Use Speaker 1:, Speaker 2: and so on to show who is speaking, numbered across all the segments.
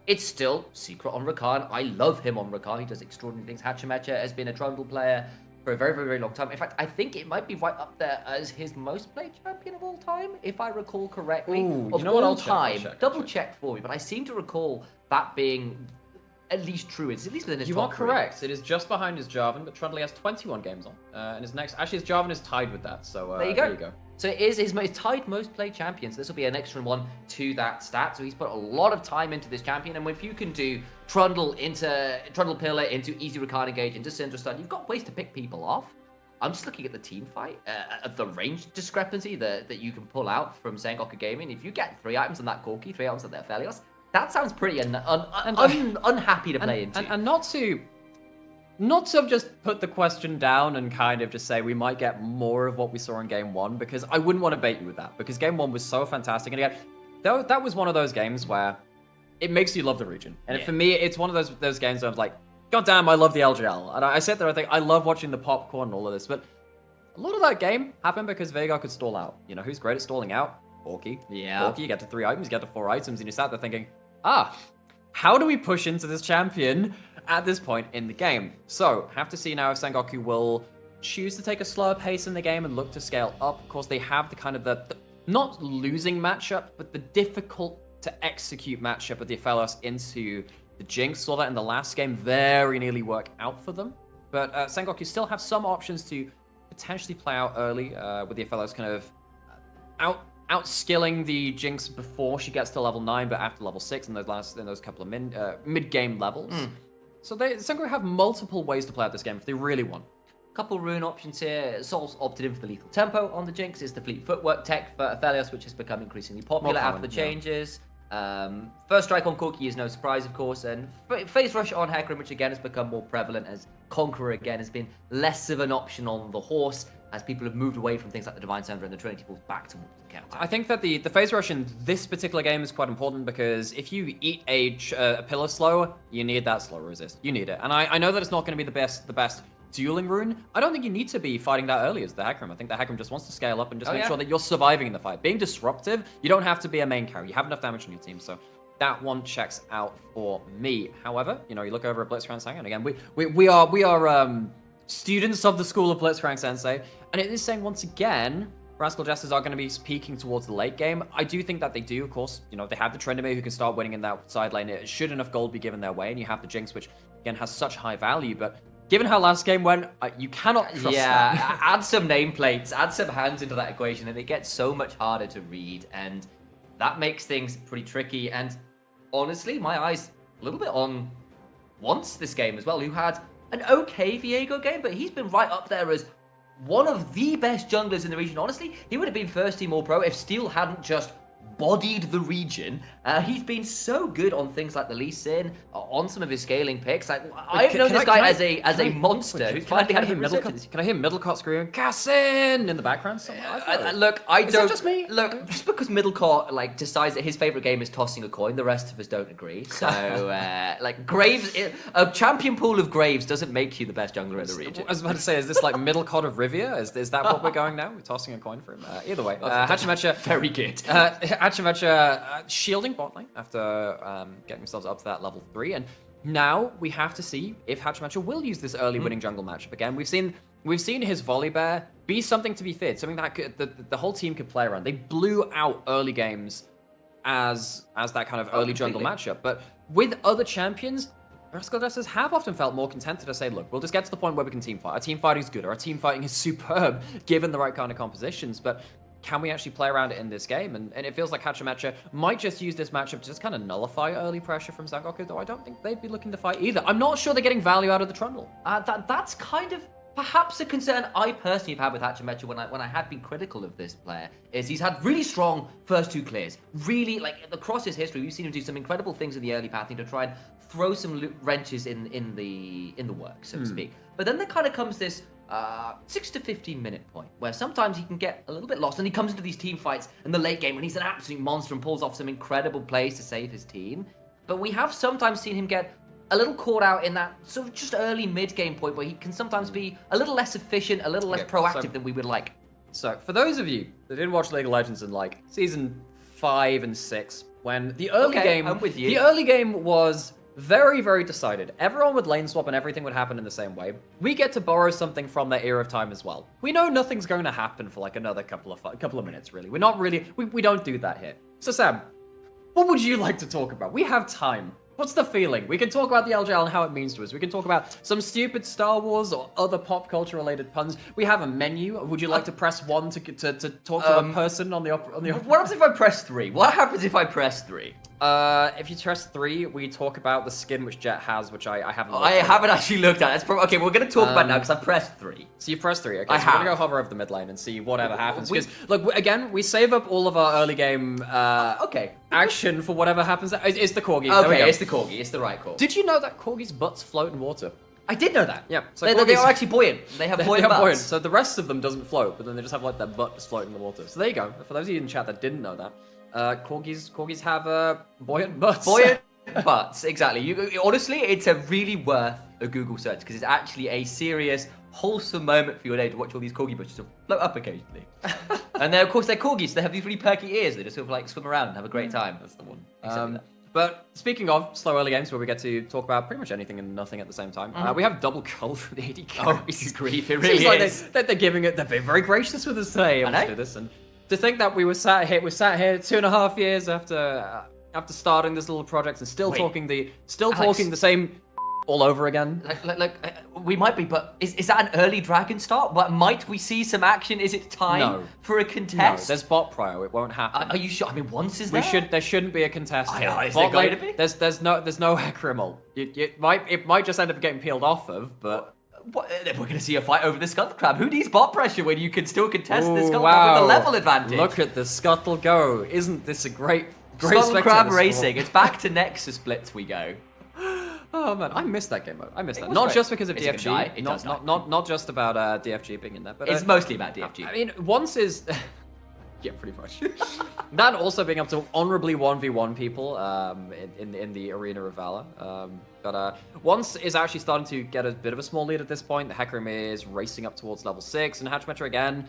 Speaker 1: it's still secret on Rakan. I love him on Rakan. He does extraordinary things. Hachimecha has been a Trundle player for a very, very, very long time. In fact, I think it might be right up there as his most played champion of all time, if I recall correctly.
Speaker 2: Ooh,
Speaker 1: of
Speaker 2: you know what?
Speaker 1: all
Speaker 2: I'll
Speaker 1: time.
Speaker 2: check.
Speaker 1: Double check for me, but I seem to recall that being at least true. It's at least within his top
Speaker 2: You are
Speaker 1: three.
Speaker 2: correct. It is just behind his Jarvan, but Trundle has 21 games on. And his next... Actually, his Jarvan is tied with that, so
Speaker 1: There you go. So it is his tied most played champion. So this will be an extra one to that stat. So he's put a lot of time into this champion. And if you can do Trundle Pillar into Easy Rakan Engage into Syndra Stun, you've got ways to pick people off. I'm just looking at the team fight, at the range discrepancy that you can pull out from Sengoku Gaming. If you get 3 items on that Corki, 3 items on that Aphelios, that sounds pretty unhappy to play into.
Speaker 2: And not to have just put the question down and kind of just say we might get more of what we saw in Game 1, because I wouldn't want to bait you with that, because Game 1 was so fantastic. And again, that was one of those games where it makes you love the region. And for me, it's one of those games where I'm like, God damn, I love the LJL. And I sit there and think, I love watching the popcorn and all of this. But a lot of that game happened because Veigar could stall out. You know, who's great at stalling out? Corki.
Speaker 1: Yeah.
Speaker 2: Corki, you get to 3 items, you get to 4 items, and you sat there thinking, how do we push into this champion at this point in the game? So, have to see now if Sengoku will choose to take a slower pace in the game and look to scale up. Of course, they have the kind of the not losing matchup, but the difficult to execute matchup with the Aphelios into the Jinx. Saw that in the last game very nearly work out for them. But Sengoku still have some options to potentially play out early with the Aphelios kind of outskilling the Jinx before she gets to level 9, but after level 6 in those couple of mid-game levels. So Sengoku have multiple ways to play out this game if they really want.
Speaker 1: Couple rune options here. Sol's opted in for the lethal tempo on the Jinx. Is the fleet footwork tech for Aphelios, which has become increasingly popular after the changes. First strike on Corki is no surprise, of course, and phase rush on Hecarim, which again has become more prevalent as Conqueror again has been less of an option on the horse as people have moved away from things like the Divine Sender and the Trinity Force back towards the counter.
Speaker 2: I think that the phase rush in this particular game is quite important because if you eat a pillar slow, you need that slow resist. You need it. And I know that it's not going to be the best dueling rune. I don't think you need to be fighting that early as the Hecarim. I think the Hecarim just wants to scale up and just make sure that you're surviving in the fight. Being disruptive, you don't have to be a main carry. You have enough damage on your team, so that one checks out for me. However, you know, you look over at Blitzcrank Sensei, and again, we are students of the school of Blitzcrank Sensei, and it is saying once again, Rascal Jesters are going to be peaking towards the late game. I do think that they do, of course. You know, they have the Tryndamere who can start winning in that side lane. Should enough gold be given their way, and you have the Jinx, which again has such high value, but given how last game went, you cannot trust that.
Speaker 1: Add some nameplates, add some hands into that equation, and it gets so much harder to read, and that makes things pretty tricky. And honestly, my eyes a little bit on Once this game as well, who had an okay Viego game, but he's been right up there as one of the best junglers in the region. Honestly, he would have been first team All-Pro if Steel hadn't just bodied the region. He's been so good on things like the Lee Sin, on some of his scaling picks. I've known this guy as a monster who's finally had a resurgence.
Speaker 2: Can I hear Middlecott screaming "Cassin" in the background somewhere?
Speaker 1: Look, I
Speaker 2: Is
Speaker 1: don't.
Speaker 2: that just me?
Speaker 1: Look, just because Middlecott decides that his favorite game is tossing a coin, the rest of us don't agree. So Graves, a champion pool of Graves doesn't make you the best jungler in the region.
Speaker 2: I was about to say, is this like Middlecott of Rivia? Is that what we're going now? We're tossing a coin for him. Either way, Hachimecha
Speaker 1: very good.
Speaker 2: Hachimecha shielding bot lane after getting themselves up to that level 3, and now we have to see if Hachimecha will use this early winning jungle matchup again. We've seen his volley bear be something to be feared, something that the whole team could play around. They blew out early games as that kind of early jungle matchup, but with other champions, Rascal Jesters have often felt more contented to say, look, we'll just get to the point where we can team fight. Our team fighting is good, or our team fighting is superb, given the right kind of compositions, but can we actually play around it in this game? And it feels like Hachimecha might just use this matchup to just kind of nullify early pressure from Sengoku, though I don't think they'd be looking to fight either. I'm not sure they're getting value out of the Trundle.
Speaker 1: That's kind of perhaps a concern I personally have had with Hachimecha when I had been critical of this player, is he's had really strong first 2 clears. Really, like, across his history, we've seen him do some incredible things in the early pathing to try and throw some wrenches in the work, so to speak. But then there kind of comes this 6 to 15 minute point where sometimes he can get a little bit lost, and he comes into these team fights in the late game when he's an absolute monster and pulls off some incredible plays to save his team. But we have sometimes seen him get a little caught out in that sort of just early mid-game point where he can sometimes be a little less efficient, a little less proactive than we would like.
Speaker 2: So for those of you that didn't watch League of Legends in like season 5 and 6, when the early game,
Speaker 1: I'm with you.
Speaker 2: the early game was very, very decided. Everyone would lane swap and everything would happen in the same way. We get to borrow something from that era of time as well. We know nothing's going to happen for like another couple of minutes, really. We're not really, we don't do that here. So Sam, what would you like to talk about? We have time. What's the feeling? We can talk about the LJL and how it means to us. We can talk about some stupid Star Wars or other pop culture related puns. We have a menu. Would you like to press 1 to talk to a person on the
Speaker 1: What happens if I press 3? What happens if I press 3?
Speaker 2: If you press 3, we talk about the skin which Jet has, which I haven't.
Speaker 1: I haven't actually looked at. That's okay. We're gonna talk about it now because I pressed 3.
Speaker 2: So you press 3. Okay, so we're gonna go hover over the mid lane and see whatever happens. Because look, again, we save up all of our early game action for whatever happens. It's the corgi.
Speaker 1: Okay, it's the corgi. It's the right call.
Speaker 2: Did you know that corgis' butts float in water?
Speaker 1: I did know that.
Speaker 2: Yeah. So
Speaker 1: they are actually buoyant. They have buoyant butts.
Speaker 2: So the rest of them doesn't float, but then they just have like their butt just floating in the water. So there you go. For those of you in chat that didn't know that. Corgis have buoyant butts.
Speaker 1: Buoyant butts, exactly. Honestly, it's a really worth a Google search because it's actually a serious, wholesome moment for your day to watch all these corgi butches float up occasionally. And then, of course, they're corgis, so they have these really perky ears. They just sort of like swim around and have a great time.
Speaker 2: That's the one. But speaking of slow early games where we get to talk about pretty much anything and nothing at the same time, we have double cull from the AD carries.
Speaker 1: Grief, it really
Speaker 2: is. Like they're giving it, they're being very gracious with us today. I to do this. And to think that we sat here 2.5 years after starting this little project and still talking the same all over again.
Speaker 1: We might be, but is that an early dragon start? But might we see some action? Is it time for a contest?
Speaker 2: No, there's bot prio. It won't happen.
Speaker 1: Are you sure? I mean, once is there?
Speaker 2: There shouldn't be a contest.
Speaker 1: Is there going to be?
Speaker 2: There's no Hecarim. It might just end up getting peeled off of, but.
Speaker 1: What? We're going to see a fight over the Scuttle Crab. Who needs bot pressure when you can still contest the Scuttle Crab with a level advantage?
Speaker 2: Look at the Scuttle go. Isn't this a great
Speaker 1: Scuttle Crab racing. It's back to Nexus Blitz we go.
Speaker 2: Oh man, I missed that game mode. I missed that. Not just because of DFG. Not just about DFG being in there, but
Speaker 1: it's mostly about DFG.
Speaker 2: I mean, once is yeah, pretty much. That also being able to honorably 1v1 people in the arena of Valor. But once is actually starting to get a bit of a small lead at this point. The Hecarim is racing up towards level 6, and Hatchmetra again,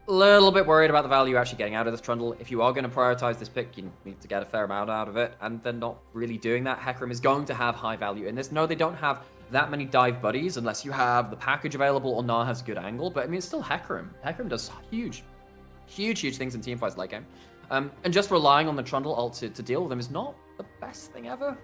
Speaker 2: a little bit worried about the value you're actually getting out of this Trundle. If you are going to prioritize this pick, you need to get a fair amount out of it, and they're not really doing that. Hecarim is going to have high value in this. No, they don't have that many dive buddies unless you have the package available or Gnar has a good angle, but I mean, it's still Hecarim. Hecarim does huge things in teamfights late game. And just relying on the Trundle ult to deal with them is not the best thing ever.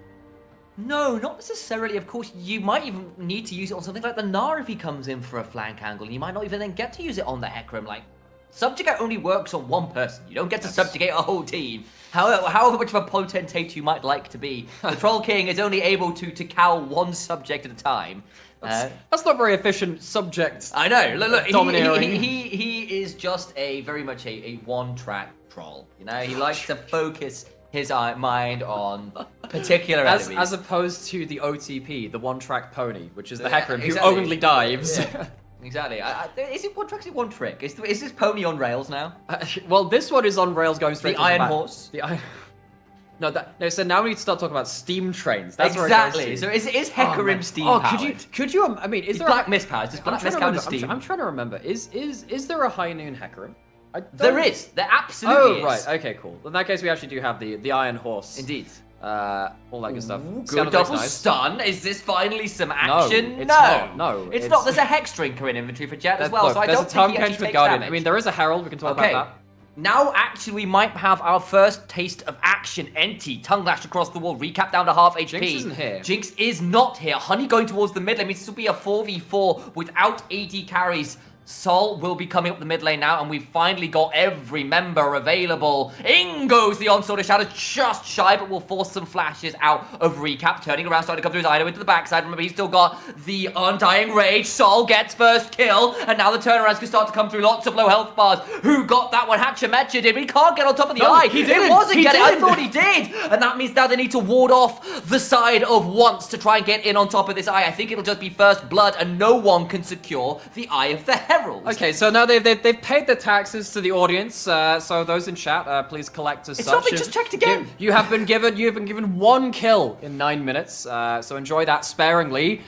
Speaker 1: No, not necessarily. Of course, you might even need to use it on something like the Gnar if he comes in for a flank angle. And you might not even then get to use it on the Hecarim. Like, subjugate only works on one person. You don't get to subjugate a whole team. However much of a potentate you might like to be, the Troll King is only able to cow one subject at a time.
Speaker 2: That's not very efficient subject.
Speaker 1: I know. Look, he is just very much a one-track troll. You know, he likes to focus his mind on particular enemies.
Speaker 2: As opposed to the OTP, the one-track pony, which is the Hecarim who only dives.
Speaker 1: Yeah. Exactly. Is it one track? Is it one trick? Is this pony on rails now?
Speaker 2: Well, this one is on rails going straight
Speaker 1: the
Speaker 2: to
Speaker 1: Iron
Speaker 2: the
Speaker 1: Horse.
Speaker 2: The Iron. No. So now we need to start talking about steam trains. That's
Speaker 1: exactly. So is Hecarim steam powered?
Speaker 2: Could you? I mean, is there
Speaker 1: Black Mist powered? Does Black Mist count as steam?
Speaker 2: I'm trying to remember. Is there a high noon Hecarim?
Speaker 1: There is. There absolutely is.
Speaker 2: Oh right. Okay. Cool. In that case, we actually do have the Iron Horse.
Speaker 1: Indeed.
Speaker 2: All that good stuff.
Speaker 1: Good double stun. Is this finally some action?
Speaker 2: No, it's not. No,
Speaker 1: it's not. There's a Hex Drinker in inventory for Jet as well, so I don't think he actually takes
Speaker 2: Guardian.
Speaker 1: damage.
Speaker 2: I mean, there is a Herald. We can talk about that.
Speaker 1: Now, actually, we might have our first taste of action. Enti, tongue lashed across the wall, recap down to half HP.
Speaker 2: Jinx isn't here.
Speaker 1: Jinx is not here. Honey going towards the mid lane. This will be a 4v4 without AD carries. Sol will be coming up the mid lane now, and we've finally got every member available. In goes the Onslaught of Shadows, just shy, but will force some flashes out of recap. Turning around, starting to come through his item into the backside. Remember, he's still got the Undying Rage. Sol gets first kill, and now the turnarounds can start to come through. Lots of low health bars. Who got that one? Hatchemecha did, but he can't get on top of the eye.
Speaker 2: He didn't.
Speaker 1: It wasn't getting. I thought he did, and that means now they need to ward off the side of once to try and get in on top of this eye. I think it'll just be first blood, and no one can secure the Eye of the Herald.
Speaker 2: Okay, so now they've paid the taxes to the audience. So those in chat, please collect as
Speaker 1: it's
Speaker 2: such.
Speaker 1: It's not been just checked again.
Speaker 2: You have been given 1 kill in 9 minutes. So enjoy that sparingly.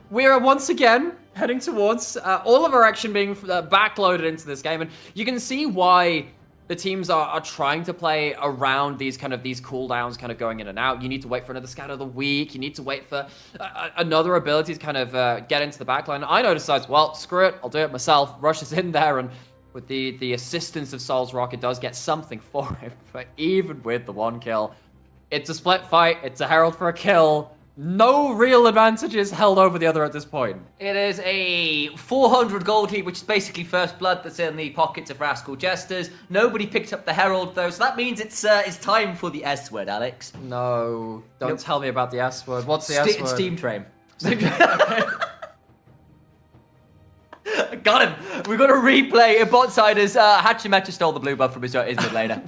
Speaker 2: We are once again heading towards all of our action being backloaded into this game, and you can see why the teams are trying to play around these cooldowns kind of going in and out. You need to wait for another scout of the week. You need to wait for another ability to kind of get into the backline. Ino decides, well, screw it, I'll do it myself. Rushes in there, and with the assistance of Sol's Rocket, does get something for him. But even with the 1 kill, it's a split fight. It's a Herald for a kill. No real advantages held over the other at this point.
Speaker 1: It is a 400 gold lead, which is basically first blood that's in the pockets of Rascal Jesters. Nobody picked up the Herald, though, so that means it's time for the S word, Alex.
Speaker 2: No, don't tell me about the S word. What's the S word?
Speaker 1: Steam train.
Speaker 2: Okay.
Speaker 1: Got him. We've got a replay. Botsiders, Hachimecha stole the blue buff from his mid laner.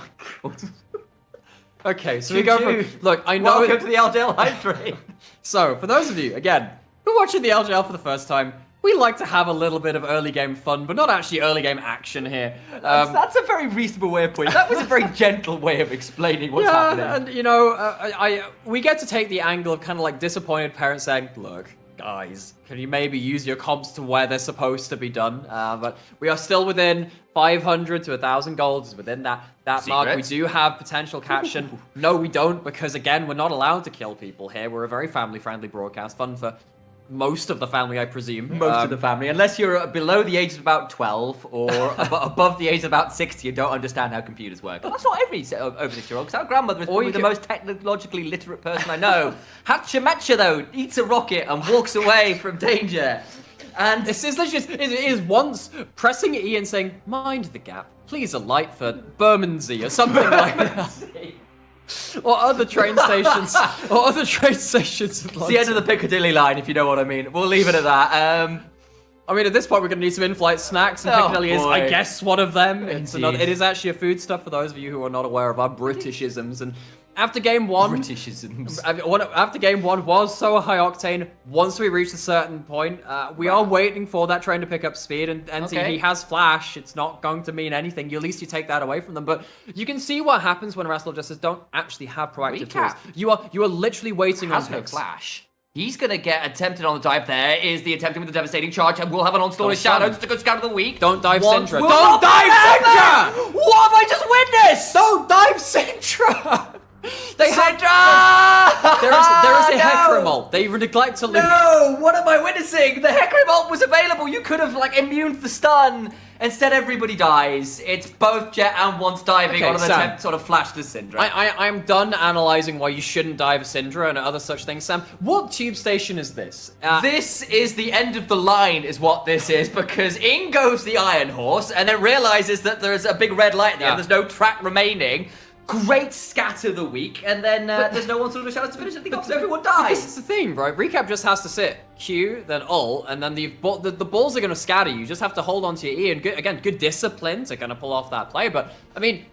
Speaker 2: Okay, so we go from... Look, I know...
Speaker 1: Welcome to the LJL hype train.
Speaker 2: So, for those of you, again, who are watching the LJL for the first time, we like to have a little bit of early game fun, but not actually early game action here.
Speaker 1: That's a very reasonable way of putting it. That was a very gentle way of explaining what's happening.
Speaker 2: And, you know, we get to take the angle of kind of like disappointed parents saying, look, guys, can you maybe use your comps to where they're supposed to be done? But we are still within 500 to 1,000 gold is within that mark. We do have potential catch, and no, we don't, because again, we're not allowed to kill people here. We're a very family-friendly broadcast, fun for most of the family, I presume.
Speaker 1: Most of the family, unless you're below the age of about 12 or above the age of about 60 and don't understand how computers work. But that's not every over 6-year-old, because our grandmother is probably the most technologically literate person I know. Hachimecha, though, eats a rocket and walks away from danger. And
Speaker 2: this is literally, it is once pressing E and saying, mind the gap, please alight for Bermondsey or something like that. Or other train stations. Or other train stations.
Speaker 1: It's the end of the Piccadilly line, if you know what I mean. We'll leave it at that.
Speaker 2: I mean, at this point, we're going to need some in-flight snacks, and Piccadilly is, I guess, one of them. It is actually a food stuff for those of you who are not aware of our Britishisms. And after game one...
Speaker 1: Britishisms.
Speaker 2: After game one was so high octane, once we reached a certain point, we are waiting for that train to pick up speed, and he has flash. It's not going to mean anything. At least you take that away from them. But you can see what happens when Rascal Jesters don't actually have proactive tools. You are literally waiting on
Speaker 1: no flash. He's going to get attempted on the dive. There is the attempting with the devastating charge, and we'll have an onslaught of shadows. It's a good scout of the week.
Speaker 2: Don't dive Syndra. Don't dive Syndra!
Speaker 1: What have I just witnessed?
Speaker 2: Don't dive Syndra! There is a Hecarim. They neglect to leave.
Speaker 1: No! What am I witnessing? The Hecarim was available. You could have immuned the stun. Instead, everybody dies. It's both Jet and once diving on an attempt sort of flash to Syndra.
Speaker 2: I'm done analyzing why you shouldn't dive Syndra and other such things, Sam. What tube station is this?
Speaker 1: This is the end of the line, is what this is, because in goes the Iron Horse, and then realizes that there's a big red light there. There's no track remaining. Great scatter the week, and then there's no one sort of shadow to finish it. Everyone dies.
Speaker 2: This is the thing, right? Recap just has to sit Q, then ult, and then the balls are going to scatter. You just have to hold on to your E, and good discipline to kind of pull off that play. But I mean,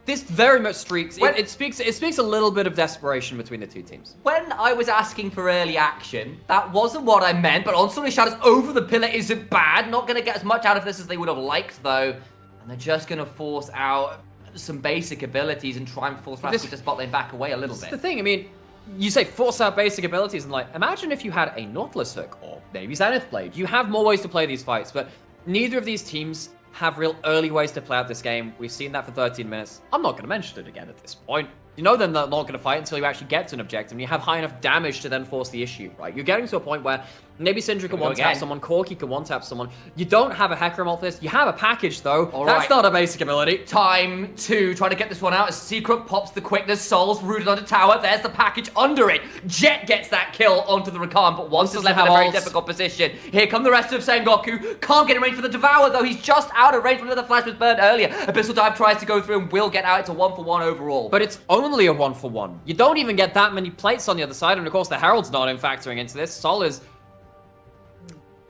Speaker 2: this very much streaks. It speaks a little bit of desperation between the two teams.
Speaker 1: When I was asking for early action, that wasn't what I meant. But Onslaught of Shadows over the pillar isn't bad. Not going to get as much out of this as they would have liked, though, and they're just going to force out some basic abilities and try and force Rascal to spot lane back away a little bit.
Speaker 2: That's the thing, I mean, you say force out basic abilities, and imagine if you had a Nautilus Hook or maybe Zenith Blade. You have more ways to play these fights, but neither of these teams have real early ways to play out this game. We've seen that for 13 minutes. I'm not going to mention it again at this point. You know they're not going to fight until you actually get to an objective, and you have high enough damage to then force the issue, right? You're getting to a point where maybe Syndra can one-tap someone, Corki can one-tap someone. You don't have a Hecarim ult for this. You have a package, though. That's not a basic ability.
Speaker 1: Time to try to get this one out. As Secret pops the quickness, Soul's rooted onto tower. There's the package under it. Jet gets that kill onto the Rakan, but once is left in a very difficult position. Here come the rest of Sengoku. Can't get in range for the Devour, though. He's just out of range when the flash was burned earlier. Abyssal Dive tries to go through and will get out. It's a 1-for-1 overall.
Speaker 2: But it's only a 1-for-1. You don't even get that many plates on the other side, and of course the Herald's not in factoring into this. Sol is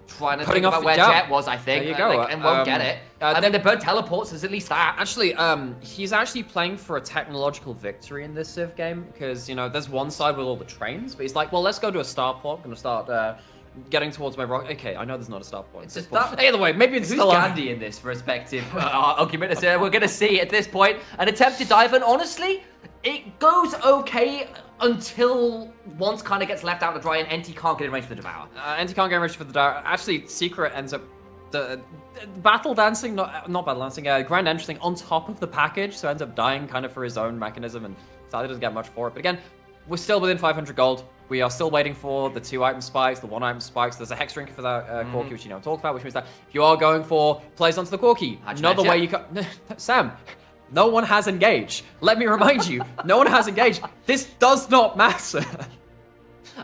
Speaker 1: trying to think about where Jet was, I think.
Speaker 2: There you go.
Speaker 1: And won't get it. And then the bird teleports, there's at least that.
Speaker 2: Actually, he's actually playing for a technological victory in this Civ game, because, you know, there's one side with all the trains, but he's like, well, let's go to a starport. I'm going to start getting towards my rock. Okay, I know there's not a starport.
Speaker 1: It's just that.
Speaker 2: Either way, maybe it's
Speaker 1: Who's Gandhi in this respective argument? We're going to see at this point an attempted dive, and honestly, it goes okay until once kind of gets left out to dry, and NT can't get in range for the Devour.
Speaker 2: NT can't get in range for the Devour. Actually, Secret ends up battle dancing, not battle dancing, grand entrancing on top of the package, so ends up dying kind of for his own mechanism, and sadly doesn't get much for it. But again, we're still within 500 gold. We are still waiting for the 2-item spikes, the 1-item spikes. There's a hex drink for that Corki, which you know talked about, which means that if you are going for plays onto the Corki, another way you can... Sam, no one has engaged. Let me remind you, no one has engaged. This does not matter.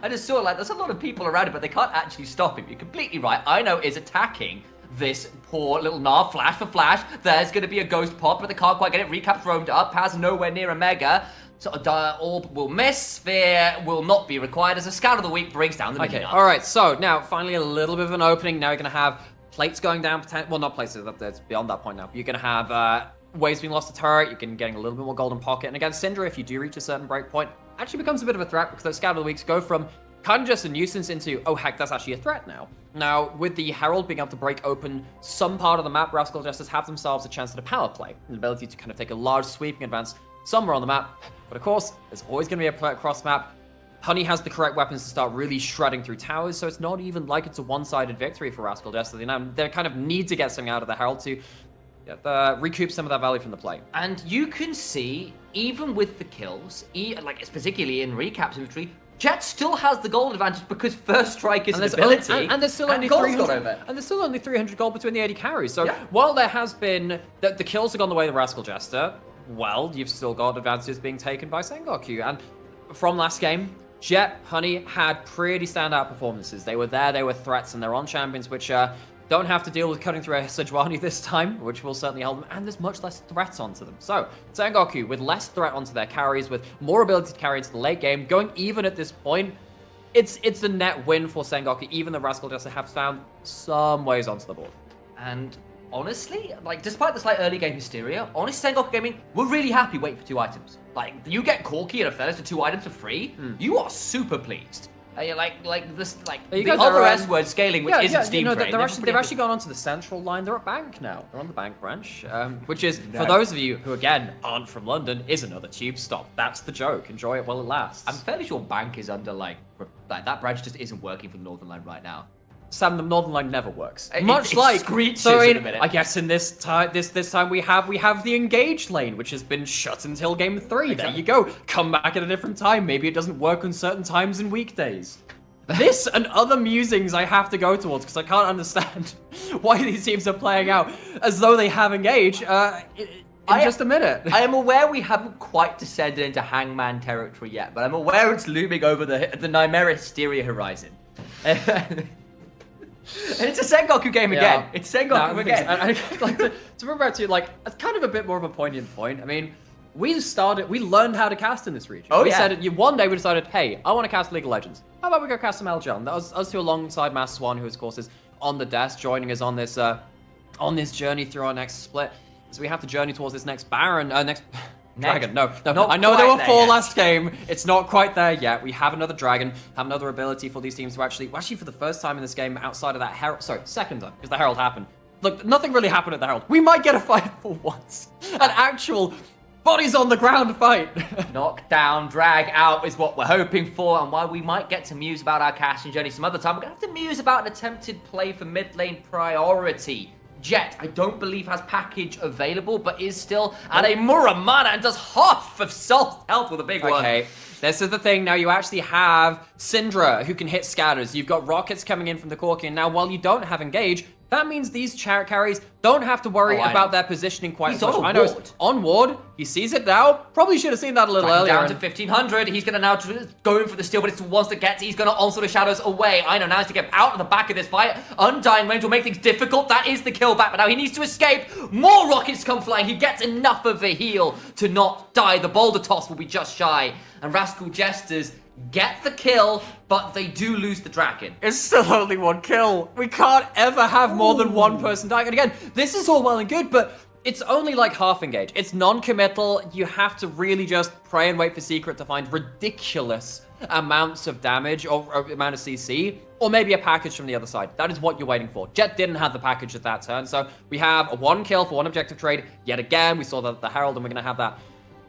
Speaker 1: I just saw, like, there's a lot of people around it, but they can't actually stop him. You're completely right. Ino is attacking this poor little Gnar. Flash for flash. There's going to be a ghost pop, but they can't quite get it. Recap's roamed up. Paz nowhere near a mega. So Orb will miss. Sphere will not be required as a Scout of the Week brings down the minion.
Speaker 2: Okay, all right. So now, finally, a little bit of an opening. Now you're going to have plates going down. Well, not plates. That's beyond that point now. You're going to have waves being lost to turret. You're getting a little bit more golden pocket. And against Syndra, if you do reach a certain break point, actually becomes a bit of a threat because those Scout of the Weeks go from kind of just a nuisance into, oh heck, that's actually a threat now. Now, with the Herald being able to break open some part of the map, Rascal Jesters have themselves a chance at a power play, an ability to kind of take a large sweeping advance somewhere on the map. But of course, there's always going to be a play across map. Honey has the correct weapons to start really shredding through towers, so it's not even like it's a one-sided victory for Rascal Jester. They kind of need to get something out of the Herald to recoup some of that value from the play.
Speaker 1: And you can see, even with the kills, like it's particularly in Recap's inventory, Jet still has the gold advantage because First Strike is an ability.
Speaker 2: And there's still only 300. And there's still only 300 gold between the 80 carries. So while there has been the kills have gone the way of the Rascal Jester, well, you've still got advantages being taken by Sengoku. And from last game, Jet, Honey had pretty standout performances. They were there, they were threats, and they're on champions which don't have to deal with cutting through a Sejuani this time, which will certainly help them, and there's much less threats onto them. So, Sengoku, with less threat onto their carries, with more ability to carry into the late game, going even at this point, it's a net win for Sengoku, even the Rascal Jester have found some ways onto the board.
Speaker 1: And honestly, like, despite the slight early game hysteria, honestly, Sengoku Gaming, we're really happy waiting for 2 items. Like, you get Corki and a Felis for 2 items for free, you are super pleased. Like this, like the other S word scaling, which isn't Steam Train.
Speaker 2: They've actually gone onto the central line. They're at Bank now. They're on the Bank branch, which is for those of you who again aren't from London, is another tube stop. That's the joke. Enjoy it while it lasts.
Speaker 1: I'm fairly sure Bank is under like that branch just isn't working for the Northern Line right now.
Speaker 2: Sam, the Northern Line never works.
Speaker 1: It screeches in a minute.
Speaker 2: I guess in this time we have the engaged lane, which has been shut until game 3. Exactly. There you go. Come back at a different time. Maybe it doesn't work on certain times in weekdays. This and other musings I have to go towards because I can't understand why these teams are playing out as though they have engaged in just a minute.
Speaker 1: I am aware we haven't quite descended into Hangman territory yet, but I'm aware it's looming over the Nightmare Hysteria horizon. And it's a Sengoku game again. It's Sengoku again.
Speaker 2: I'd like to bring back to like kind of a bit more of a poignant point. I mean, we learned how to cast in this region. One day we decided, hey, I want to cast League of Legends. How about we go cast some LJL? And that was us two alongside Mass Swan, who of course is on the desk, joining us on this journey through our next split. So we have to journey towards this next Baron, next Dragon. No. I know there were 4 last game. It's not quite there yet. We have another Dragon, have another ability for these teams to actually for the first time in this game outside of that Herald. Sorry, second time, because the Herald happened. Look, nothing really happened at the Herald. We might get a fight for once. An actual bodies on the ground fight.
Speaker 1: Knock down, drag out is what we're hoping for, and while we might get to muse about our casting journey some other time, we're going to have to muse about an attempted play for mid lane priority. Jet, I don't believe has package available, but is still at a Muramana and does half of health with a big one.
Speaker 2: Okay, this is the thing. Now you actually have Syndra, who can hit scatters. You've got rockets coming in from the Corki, and now while you don't have engage, that means these chariot carries don't have to worry about their positioning quite so much. I know it's on ward. He sees it now. Probably should have seen that a little earlier.
Speaker 1: Down to 1500. He's going to now go in for the steal, but it's the ones that gets. He's going to onslaught the shadows away. I know now has to get out of the back of this fight. Undying range will make things difficult. That is the kill back, but now he needs to escape. More rockets come flying. He gets enough of a heal to not die. The boulder toss will be just shy, and Rascal Jesters get the kill, but they do lose the dragon.
Speaker 2: It's still only 1 kill. We can't ever have more than 1 person dying. And again, this is all well and good, but it's only like half engage. It's non-committal. You have to really just pray and wait for Secret to find ridiculous amounts of damage or amount of CC, or maybe a package from the other side. That is what you're waiting for. Jet didn't have the package at that turn, so we have a 1 kill for 1 objective trade. Yet again, we saw that the Herald, and we're going to have that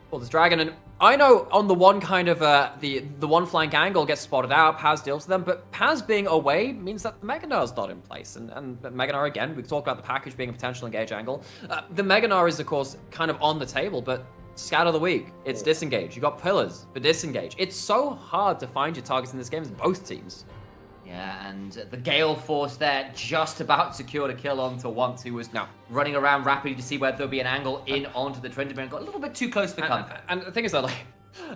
Speaker 2: Well, there's Dragon, and I know on the one kind of the one flank angle gets spotted out, Paz deals with them, but Paz being away means that the Meganar's not in place, and Meganar again, we talked about the package being a potential engage angle. The Meganar is of course kind of on the table, but scout of the week, it's disengage. You got pillars for disengage. It's so hard to find your targets in this game as both teams.
Speaker 1: Yeah, and the Gale Force there just about secured a kill onto once, who was now running around rapidly to see whether there'll be an angle in onto the Trinity and got a little bit too close for comfort.
Speaker 2: And the thing is that, like,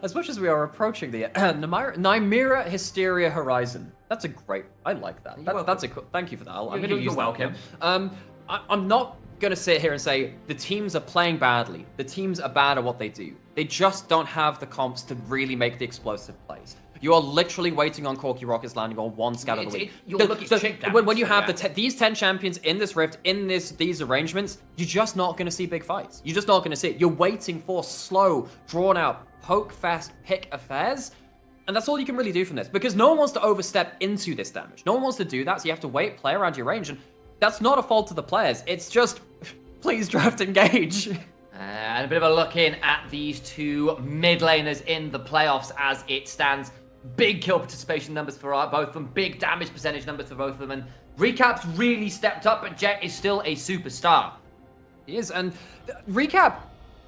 Speaker 2: as much as we are approaching the Nymera Hysteria Horizon, that's a great. I like that. That's a cool. Thank you for that. I'm going to use
Speaker 1: You're welcome.
Speaker 2: I'm not going to sit here and say the teams are playing badly. The teams are bad at what they do. They just don't have the comps to really make the explosive plays. You are literally waiting on Corky Rockets landing on one scout of the week. When you have these 10 champions in this rift, in these arrangements, you're just not going to see big fights. You're just not going to see it. You're waiting for slow, drawn-out, poke-fast pick affairs, and that's all you can really do from this, because no one wants to overstep into this damage. No one wants to do that, so you have to wait, play around your range, and that's not a fault of the players. It's just, please draft engage.
Speaker 1: And a bit of a look in at these two mid laners in the playoffs as it stands. Big kill participation numbers for both of them, big damage percentage numbers for both of them, and Recap's really stepped up, but Jet is still a superstar.
Speaker 2: He is, and Recap,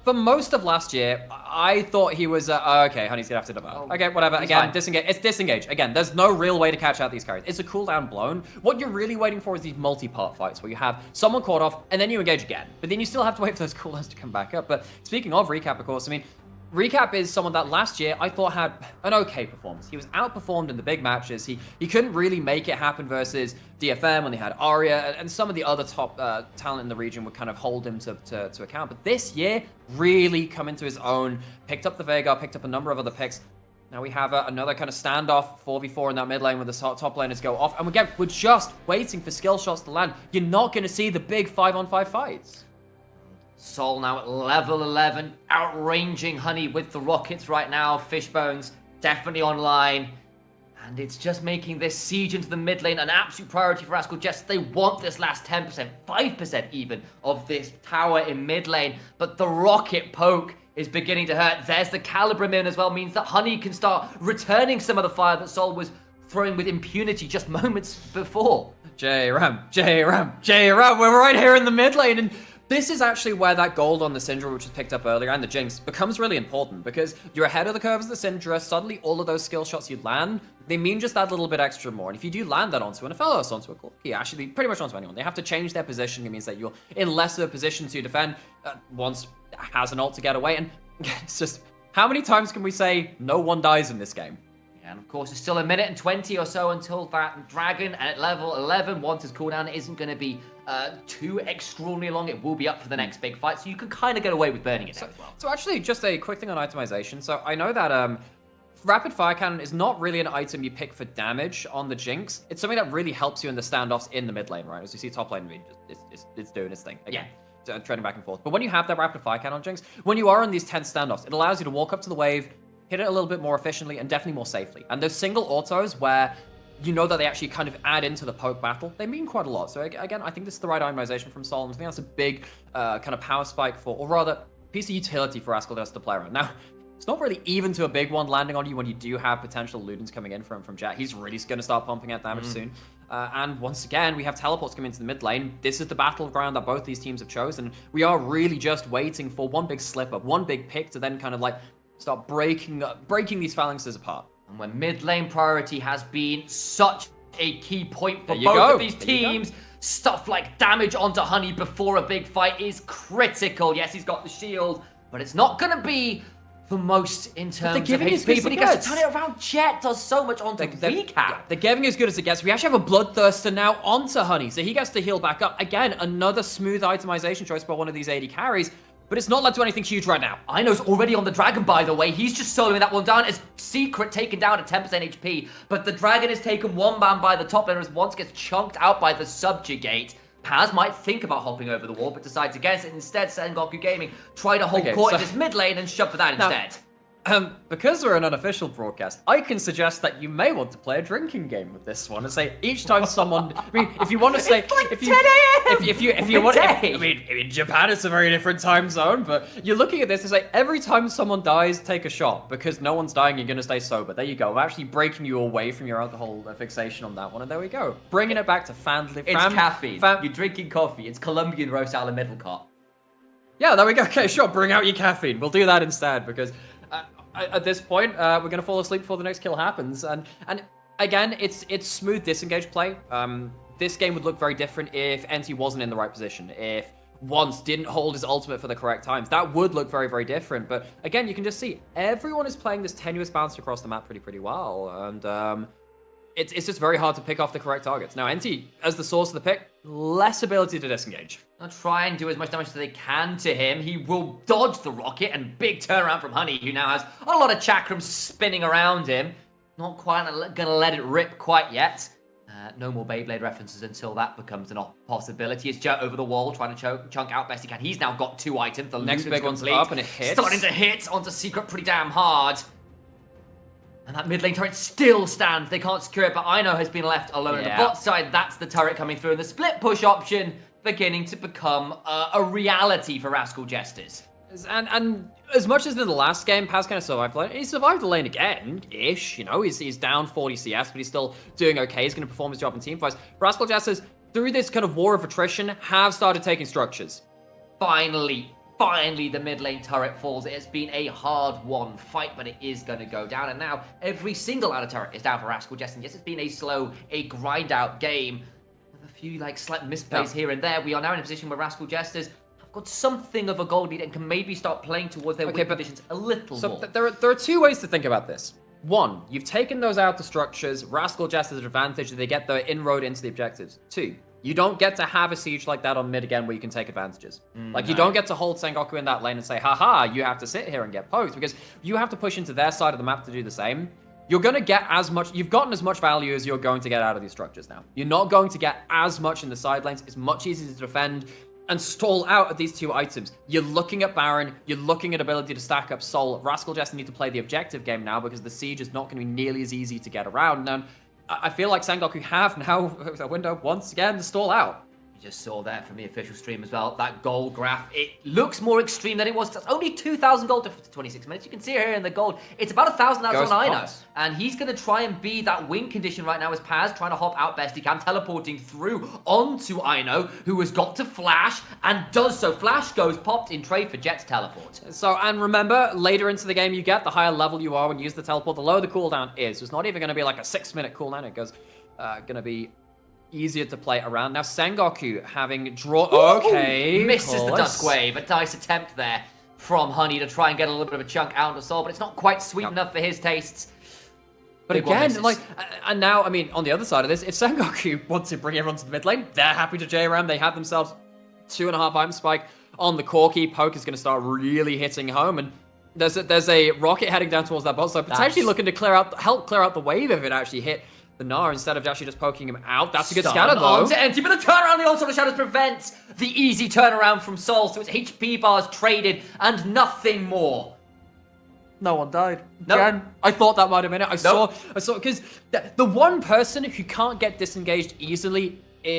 Speaker 2: for most of last year, I thought he was, okay, Honey's gonna have to develop. Okay, whatever, again, disengage. It's disengage. Again, there's no real way to catch out these carries. It's a cooldown blown. What you're really waiting for is these multi-part fights where you have someone caught off, and then you engage again. But then you still have to wait for those cooldowns to come back up. But speaking of Recap, of course, I mean, Recap is someone that last year I thought had an okay performance. He was outperformed in the big matches. He couldn't really make it happen versus DFM when they had Arya, and some of the other top talent in the region would kind of hold him to account. But this year, really come into his own, picked up the Veigar, picked up a number of other picks. Now we have another kind of standoff 4v4 in that mid lane where the top laners go off. And again, we're just waiting for skill shots to land. You're not going to see the big 5-on-5 fights.
Speaker 1: Sol now at level 11, outranging Honey with the rockets right now. Fishbones definitely online. And it's just making this siege into the mid lane an absolute priority for Rascal Jester. They want this last 10%, 5% even, of this tower in mid lane. But the rocket poke is beginning to hurt. There's the Calibrim in as well, means that Honey can start returning some of the fire that Sol was throwing with impunity just moments before.
Speaker 2: J-Ram, we're right here in the mid lane, and this is actually where that gold on the Syndra, which was picked up earlier, and the Jinx, becomes really important, because you're ahead of the curve as the Syndra. Suddenly, all of those skill shots you land, they mean just that little bit extra more. And if you do land that onto an Aphelios, onto a Corki, actually pretty much onto anyone, they have to change their position. It means that you're in less of a position to defend. Once has an ult to get away, and it's just, how many times can we say no one dies in this game?
Speaker 1: And of course, it's still 1 minute and 20 or so until that Dragon, and at level 11, once his cooldown isn't going to be too extraordinarily long, it will be up for the next big fight, so you can kind of get away with burning it as well.
Speaker 2: So actually, just a quick thing on itemization. So I know that Rapid Fire Cannon is not really an item you pick for damage on the Jinx. It's something that really helps you in the standoffs in the mid lane, right? As you see top lane, it's doing its thing again. Yeah. Treading back and forth. But when you have that Rapid Fire Cannon on Jinx, when you are in these 10 standoffs, it allows you to walk up to the wave, hit it a little bit more efficiently and definitely more safely. And those single autos where you know that they actually kind of add into the poke battle, they mean quite a lot. So again, I think this is the right itemization from Sol, and I think that's a big kind of power spike for, or rather, piece of utility for Rascal Jester to play around. Now, it's not really even to a big one landing on you when you do have potential Ludens coming in from Jet. He's really going to start pumping out damage soon. And once again, we have teleports coming into the mid lane. This is the battleground that both these teams have chosen. We are really just waiting for one big slip up, one big pick to then kind of like start breaking these phalanxes apart.
Speaker 1: And when mid lane priority has been such a key point for both of these teams, stuff like damage onto Honey before a big fight is critical. Yes, he's got the shield, but it's not going to be the most in terms of HP, but he gets to turn it around. Jet does so much onto Recap.
Speaker 2: They're giving as good as it gets. We actually have a Bloodthirster now onto Honey, so he gets to heal back up. Again, another smooth itemization choice by one of these AD carries, but it's not led to anything huge right now.
Speaker 1: Ino's already on the Dragon, by the way. He's just soloing that one down. As Secret taken down at 10% HP, but the Dragon is taken one ban by the top laner as once gets chunked out by the Subjugate. Paz might think about hopping over the wall, but decides against it. Instead, Sengoku Gaming try to hold court in this mid lane and shove for that instead.
Speaker 2: Because we're an unofficial broadcast, I can suggest that you may want to play a drinking game with this one and say each time someone. I mean, if you want to say,
Speaker 1: It's like
Speaker 2: if
Speaker 1: 10
Speaker 2: you,
Speaker 1: a.m.
Speaker 2: if you want,
Speaker 1: midday.
Speaker 2: I mean, in Japan it's a very different time zone, but you're looking at this and say every time someone dies, take a shot because no one's dying. You're gonna stay sober. There you go. I'm actually breaking you away from your alcohol fixation on that one, and there we go. Bringing it back to family.
Speaker 1: It's caffeine. You're drinking coffee. It's Colombian roast a la Middlecott.
Speaker 2: Yeah, there we go. Okay, sure. Bring out your caffeine. We'll do that instead because. At this point, we're gonna fall asleep before the next kill happens, and again, it's smooth disengage play. This game would look very different if NT wasn't in the right position. If Once didn't hold his ultimate for the correct times, that would look very, very different. But again, you can just see everyone is playing this tenuous bounce across the map pretty well, and it's just very hard to pick off the correct targets. Now, NT, as the source of the pick, less ability to disengage.
Speaker 1: They'll try and do as much damage as they can to him. He will dodge the rocket, and big turnaround from Honey, who now has a lot of chakrams spinning around him. Not quite gonna let it rip quite yet. No more Beyblade references until that becomes an possibility. It's Jet over the wall, trying to chunk out best he can. He's now got 2 items. The
Speaker 2: next big one's up, and it hits.
Speaker 1: Starting to hit onto Secret pretty damn hard. And that mid lane turret still stands. They can't secure it, but Ino has been left alone on the bot side. That's the turret coming through. And the split push option beginning to become a reality for Rascal Jesters.
Speaker 2: And as much as in the last game, Paz kind of survived the lane. He survived the lane again-ish, you know. He's down 40 CS, but he's still doing okay. He's going to perform his job in team fights. Rascal Jesters, through this kind of war of attrition, have started taking structures.
Speaker 1: Finally, the mid lane turret falls. It's been a hard-won fight, but it is going to go down. And now every single outer turret is down for Rascal Jester. Yes, it's been a slow, grind-out game with a few slight misplays here and there. We are now in a position where Rascal Jesters have got something of a goal lead and can maybe start playing towards their win conditions a little more.
Speaker 2: So there are 2 ways to think about this. One, you've taken those outer structures. Rascal Jester's advantage that they get the inroad into the objectives. 2, you don't get to have a siege like that on mid again where you can take advantages. You don't get to hold Sengoku in that lane and say, haha, you have to sit here and get poked, because you have to push into their side of the map to do the same. You're going to get you've gotten as much value as you're going to get out of these structures now. You're not going to get as much in the side lanes. It's much easier to defend and stall out at these 2 items. You're looking at Baron, you're looking at ability to stack up Soul. Rascal Jester need to play the objective game now because the siege is not going to be nearly as easy to get around. And I feel like Sengoku have now a window once again to stall out.
Speaker 1: You just saw that from the official stream as well. That gold graph, it looks more extreme than it was. It's only 2,000 gold for 26 minutes. You can see it here in the gold. It's about 1,000 outs on Ino. And he's going to try and be that win condition right now as Paz trying to hop out best he can, teleporting through onto Ino, who has got to flash and does so. Flash goes popped in trade for Jet's teleport.
Speaker 2: So, and remember, later into the game you get, the higher level you are when you use the teleport, the lower the cooldown is. It's not even going to be like a 6-minute cooldown. It goes, going to be easier to play around. Now, Sengoku having drawn... Okay,
Speaker 1: misses the Dusk Wave. A nice attempt there from Honey to try and get a little bit of a chunk out of Soul, but it's not quite sweet enough for his tastes.
Speaker 2: But again, and now, I mean, on the other side of this, if Sengoku wants to bring everyone to the mid lane, they're happy to J-Ram. They have themselves 2.5 item spike on the Corki. Poke is going to start really hitting home, and there's a rocket heading down towards that bot, so potentially looking to help clear out the wave if it actually hit the Gnar instead of actually just poking him out. That's a good scatter though.
Speaker 1: To empty, but the turnaround, the Onslaught of Shadows prevents the easy turnaround from Soul, so it's HP bars traded and nothing more.
Speaker 2: No one died.
Speaker 1: Nope.
Speaker 2: Again, I thought that might have been it. I saw, because the one person who can't get disengaged easily,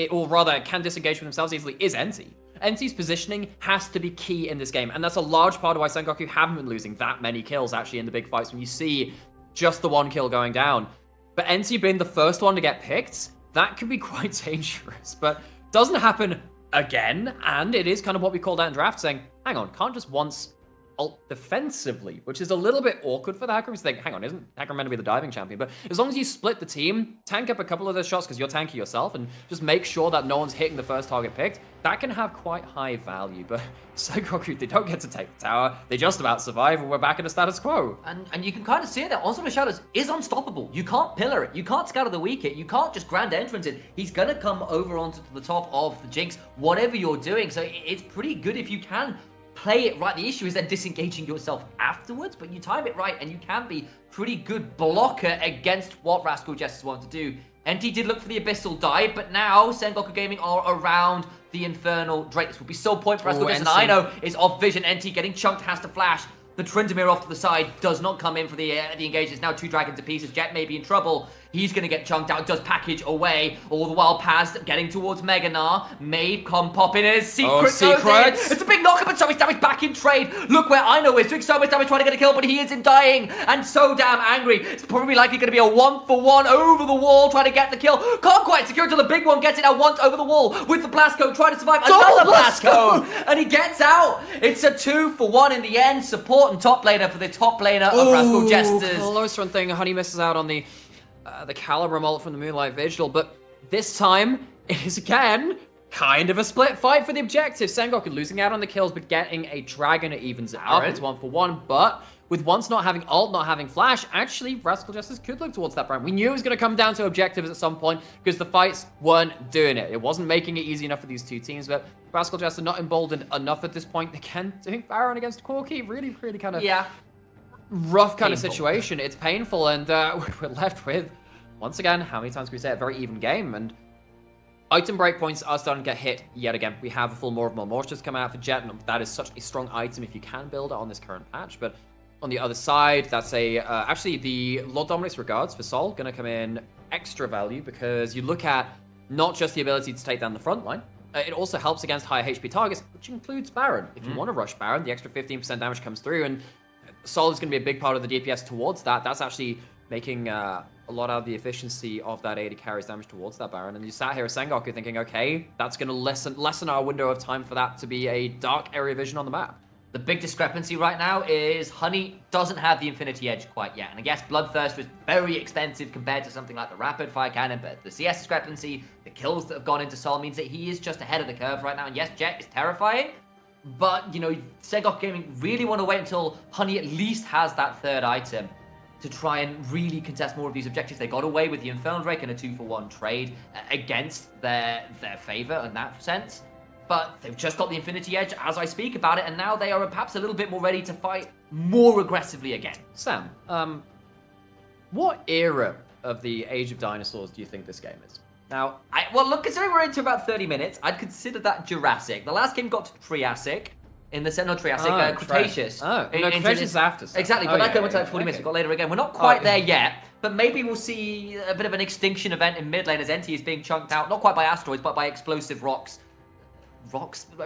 Speaker 2: or rather can disengage with themselves easily, is NT. NT's positioning has to be key in this game, and that's a large part of why Sengoku haven't been losing that many kills actually in the big fights when you see just the 1 kill going down. But NT being the first one to get picked, that could be quite dangerous. But doesn't happen again, and it is kind of what we called out in draft, saying, hang on, can't just once ult defensively, which is a little bit awkward for the Hacker. Think, hang on, isn't Hacker meant to be the diving champion? But as long as you split the team, tank up a couple of those shots because you're tanky yourself, and just make sure that no one's hitting the first target picked, that can have quite high value. But Sengoku, they don't get to take the tower. They just about survive, and we're back in a status quo.
Speaker 1: And you can kind of see it there. Onslaught of Shadows is unstoppable. You can't pillar it. You can't scatter the weak hit. You can't just grand entrance it. He's going to come over onto the top of the Jinx, whatever you're doing. So it's pretty good if you can play it right. The issue is then disengaging yourself afterwards, but you time it right and you can be pretty good blocker against what Rascal Jesters want to do. NT did look for the Abyssal dive, but now Sengoku Gaming are around the Infernal Drake. This will be so point for Rascal Jesters, and I know is off vision. NT getting chunked, has to flash. The Tryndamere off to the side does not come in for the engage. It's now 2 dragons apiece. Jet may be in trouble. He's going to get chunked out. Does package away. All the while Paz getting towards Meganar. May come pop in his secret.
Speaker 2: Secrets.
Speaker 1: It's a big knock-up and so much damage back in trade. Look where I know is doing so much damage trying to get a kill, but he isn't dying. And so damn angry. It's probably likely going to be a 1-for-1 over the wall trying to get the kill. Can't quite secure until the big one gets it out once over the wall with the blast code trying to survive. Another blast code. And he gets out. It's a 2-for-1 in the end. Support and top laner for the top laner of Rascal Jesters.
Speaker 2: Close one thing. Honey misses out on the Caliber ult from the Moonlight Vigil, but this time it is again kind of a split fight for the objective. Sengoku losing out on the kills, but getting a dragon. It evens it up. It's 1-for-1, but with once not having ult, not having flash, actually Rascal Jesters could look towards that Baron. We knew it was going to come down to objectives at some point because the fights weren't doing it. It wasn't making it easy enough for these two teams, but Rascal Jester not emboldened enough at this point. Again, doing Baron against Corky, really kind of rough kind of situation. It's painful, and we're left with, once again, how many times can we say it? A very even game, and item breakpoints are starting to get hit yet again. We have a full more moistures coming out for Jet, and that is such a strong item if you can build it on this current patch, but on the other side, that's a actually the Lord Dominic's Regards for Sol going to come in extra value because you look at not just the ability to take down the front line, it also helps against higher HP targets, which includes Baron. If you want to rush Baron, the extra 15% damage comes through, and Sol is going to be a big part of the DPS towards that. That's actually making a lot out of the efficiency of that 80 carries damage towards that Baron. And you sat here as Sengoku thinking, okay, that's going to lessen our window of time for that to be a dark area vision on the map.
Speaker 1: The big discrepancy right now is Honey doesn't have the Infinity Edge quite yet. And I guess Bloodthirst was very expensive compared to something like the Rapid Fire Cannon, but the CS discrepancy, the kills that have gone into Sol means that he is just ahead of the curve right now. And yes, Jet is terrifying, but, you know, Sengoku Gaming really want to wait until Honey at least has that third item to try and really contest more of these objectives. They got away with the Infernal Drake and a 2-for-1 trade against their favor in that sense. But they've just got the Infinity Edge as I speak about it, and now they are perhaps a little bit more ready to fight more aggressively again.
Speaker 2: Sam, what era of the Age of Dinosaurs do you think this game is?
Speaker 1: Now, well, look, considering we're into about 30 minutes, I'd consider that Jurassic. The last game got to Triassic, in the not Triassic, Cretaceous.
Speaker 2: No, Cretaceous is after. So.
Speaker 1: Exactly, but that game went to like 40 minutes. We got later again. We're not quite there yet, but maybe we'll see a bit of an extinction event in mid lane as NT is being chunked out, not quite by asteroids, but by explosive rocks.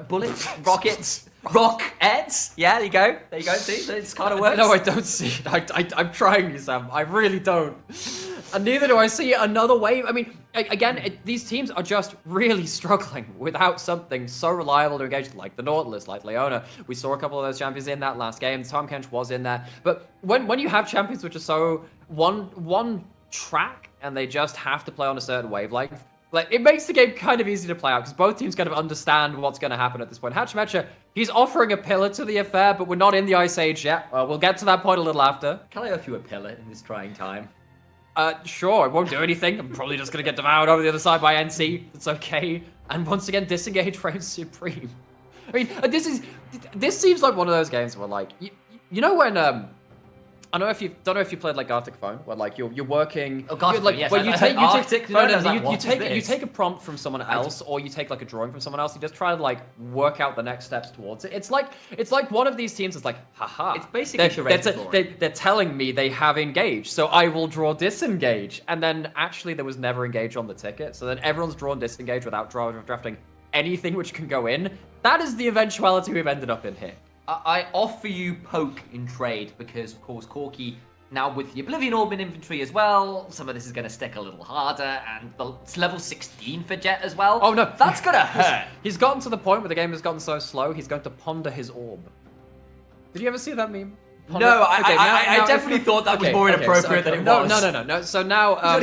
Speaker 1: Bullets, rockets, rockets. Yeah, there you go. There you go. See, it's kind of works.
Speaker 2: No, I don't see it. I'm trying to, Sam. I really don't. And neither do I see another wave. I mean, again, these teams are just really struggling without something so reliable to engage, like the Nautilus, like Leona. We saw a couple of those champions in that last game. Tom Kench was in there. But when you have champions which are so one track and they just have to play on a certain wavelength, like, it makes the game kind of easy to play out because both teams kind of understand what's going to happen at this point. Hatchmecha, he's offering a pillar to the affair, but we're not in the Ice Age yet. We'll get to that point a little after.
Speaker 1: Can I offer you a pillar in this trying time?
Speaker 2: Sure, it won't do anything. I'm probably just going to get devoured over the other side by NC. It's okay. And once again, disengage reigns supreme. I mean, this seems like one of those games where, like, you know when, I don't know if you played like Arctic Phone, where like you're working.
Speaker 1: Oh God,
Speaker 2: like,
Speaker 1: yes.
Speaker 2: Where you take
Speaker 1: Arctic Phone.
Speaker 2: You take a prompt from someone else, or you take like a drawing from someone else. You just try to like work out the next steps towards it. It's like one of these teams is like, haha.
Speaker 1: It's basically
Speaker 2: they're telling me they have engaged, so I will draw disengage, and then actually there was never engage on the ticket. So then everyone's drawn disengage without drafting anything which can go in. That is the eventuality we've ended up in here.
Speaker 1: I offer you poke in trade because, of course, Corky, now with the Oblivion Orb in inventory as well, some of this is going to stick a little harder, and it's level 16 for Jet as well.
Speaker 2: Oh, no.
Speaker 1: That's going to hurt.
Speaker 2: He's gotten to the point where the game has gotten so slow, he's going to ponder his orb. Did you ever see that meme?
Speaker 1: No, I definitely thought that was more inappropriate than it was.
Speaker 2: No. So now,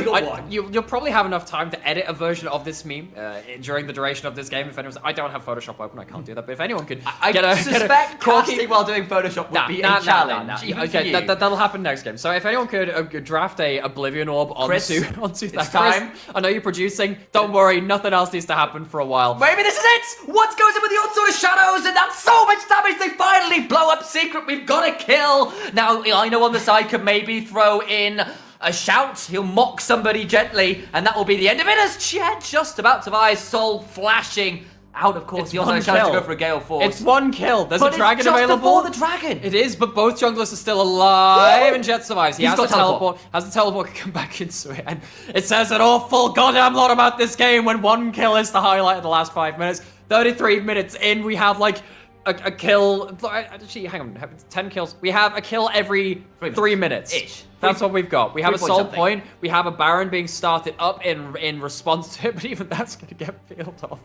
Speaker 2: you'll probably have enough time to edit a version of this meme during the duration of this game. If anyone's, I don't have Photoshop open, I can't do that. But if anyone could,
Speaker 1: I suspect casting while doing Photoshop would be a challenge.
Speaker 2: Okay, that'll happen next game. So if anyone could draft a Oblivion Orb onto that
Speaker 1: time.
Speaker 2: I know you're producing. Don't worry, nothing else needs to happen for a while.
Speaker 1: Maybe this is it. What goes in with the Onslaught of Shadows, and that's so much damage. They finally blow up Secret. We've got a kill. Now, I know on the side could maybe throw in a shout. He'll mock somebody gently, and that will be the end of it as Jet just about to buy Sol flashing out, of course.
Speaker 2: It's
Speaker 1: He also
Speaker 2: one
Speaker 1: has a chance to
Speaker 2: kill.
Speaker 1: go for a Gale Force.
Speaker 2: It's 1 kill. There's
Speaker 1: but
Speaker 2: a dragon
Speaker 1: it's just
Speaker 2: available.
Speaker 1: before the dragon.
Speaker 2: It is, but both junglers are still alive, and Jet survives. He
Speaker 1: He's
Speaker 2: has
Speaker 1: got
Speaker 2: the teleport. Has the teleport, can come back into it, and it says an awful goddamn lot about this game when 1 kill is the highlight of the last 5 minutes. 33 minutes in, we have like a kill. Actually, hang on, 10 kills. We have a kill every 3 minutes.
Speaker 1: Ish.
Speaker 2: That's what we've got. We have a soul
Speaker 1: something.
Speaker 2: point. We have a Baron being started up in response to it, but even that's gonna get peeled off.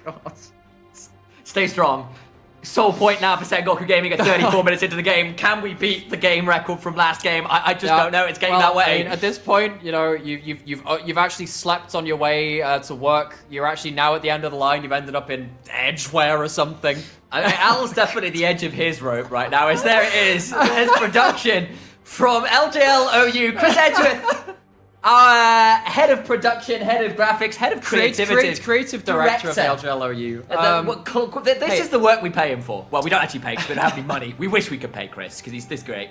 Speaker 1: God. Stay strong. Soul point now for Sengoku Gaming at 34 minutes into the game. Can we beat the game record from last game? I just don't know. It's getting that way.
Speaker 2: I mean, at this point, you know, you've actually slept on your way to work. You're actually now at the end of the line. You've ended up in Edgeware or something.
Speaker 1: I mean, Al's definitely the edge of his rope right now. There it is. There's production from LJL OU. Chris Edgeworth, our head of production, head of graphics, head of creativity.
Speaker 2: Creative director of LJL OU.
Speaker 1: This is the work we pay him for. Well, we don't actually pay because we don't have any money. We wish we could pay Chris because he's this great.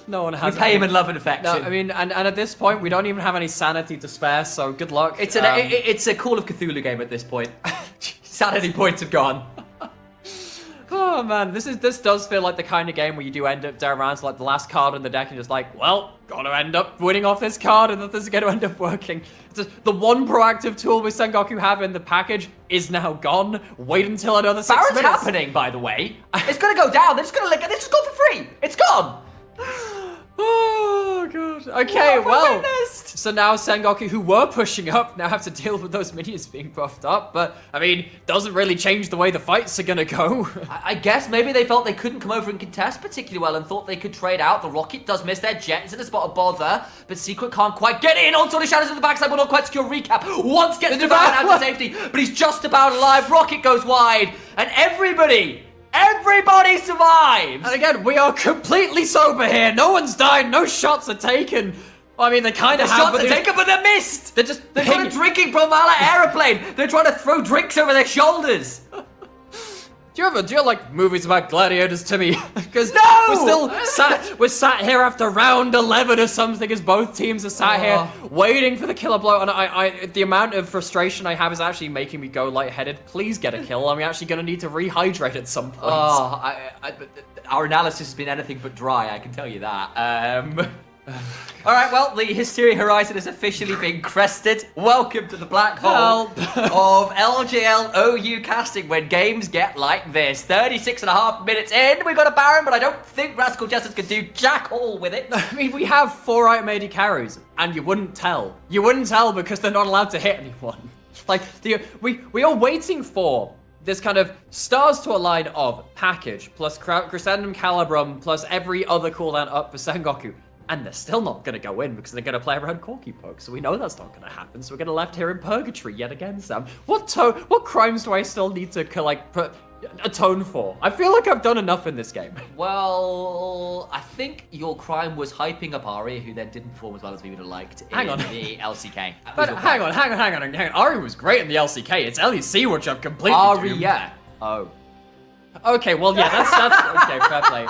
Speaker 2: No one has.
Speaker 1: We pay him in love and affection.
Speaker 2: No, I mean, and at this point, we don't even have any sanity to spare. So good luck.
Speaker 1: It's a Call of Cthulhu game at this point. Sanity points have gone.
Speaker 2: Oh man, this does feel like the kind of game where you do end up down around to like the last card in the deck and just like, well, gotta end up winning off this card and this is gonna end up working. It's just, the one proactive tool we Sengoku have in the package is now gone. Wait until another 6
Speaker 1: Baron's
Speaker 2: minutes.
Speaker 1: happening, by the way. It's gonna go down. They're just gonna this is gone for free. It's gone.
Speaker 2: Oh god. Okay, well.
Speaker 1: Witnessed.
Speaker 2: So now Sengoku, who were pushing up, now have to deal with those minions being buffed up. But I mean, doesn't really change the way the fights are gonna go.
Speaker 1: I guess maybe they felt they couldn't come over and contest particularly well and thought they could trade out. The Rocket does miss their jet. It's in a spot of bother, but Secret can't quite get in. Onto the shadows of the backside, will not quite secure recap. Once gets the Baron out to safety, but he's just about alive. Rocket goes wide, and everybody survives!
Speaker 2: And again, we are completely sober here. No one's died. No shots are taken. Well, I mean, they kind of have,
Speaker 1: Shots
Speaker 2: but
Speaker 1: are taken, but they're missed!
Speaker 2: They've
Speaker 1: got a drinking problem out of aeroplane! They're trying to throw drinks over their shoulders!
Speaker 2: Do you like movies about gladiators, Timmy? Because
Speaker 1: No!
Speaker 2: we're sat here after round 11 or something as both teams are sat here waiting for the killer blow, and the amount of frustration I have is actually making me go lightheaded. Please get a kill. I'm actually going to need to rehydrate at some point.
Speaker 1: Our analysis has been anything but dry, I can tell you that. Alright, well, the Hysteria Horizon has officially been crested. Welcome to the black hole of LJL OU casting when games get like this. 36.5 minutes in, we got a Baron, but I don't think Rascal Jester can do jack all with it.
Speaker 2: I mean, we have 4 item AD carries, and you wouldn't tell. You wouldn't tell because they're not allowed to hit anyone. Like, we are waiting for this kind of stars to align of package, plus Crescendum Calibrum, plus every other cooldown up for Sengoku. And they're still not going to go in because they're going to play around Corky Poke. So we know that's not going to happen. So we're going to left here in purgatory yet again, Sam. What crimes do I still need to atone for? I feel like I've done enough in this game.
Speaker 1: Well, I think your crime was hyping up Ari, who then didn't perform as well as we would have liked in the LCK.
Speaker 2: But hang on. Ari was great in the LCK. It's LEC which I've completely
Speaker 1: Ari,
Speaker 2: doomed.
Speaker 1: yeah.
Speaker 2: Oh. Okay, well, yeah, that's okay, fair play.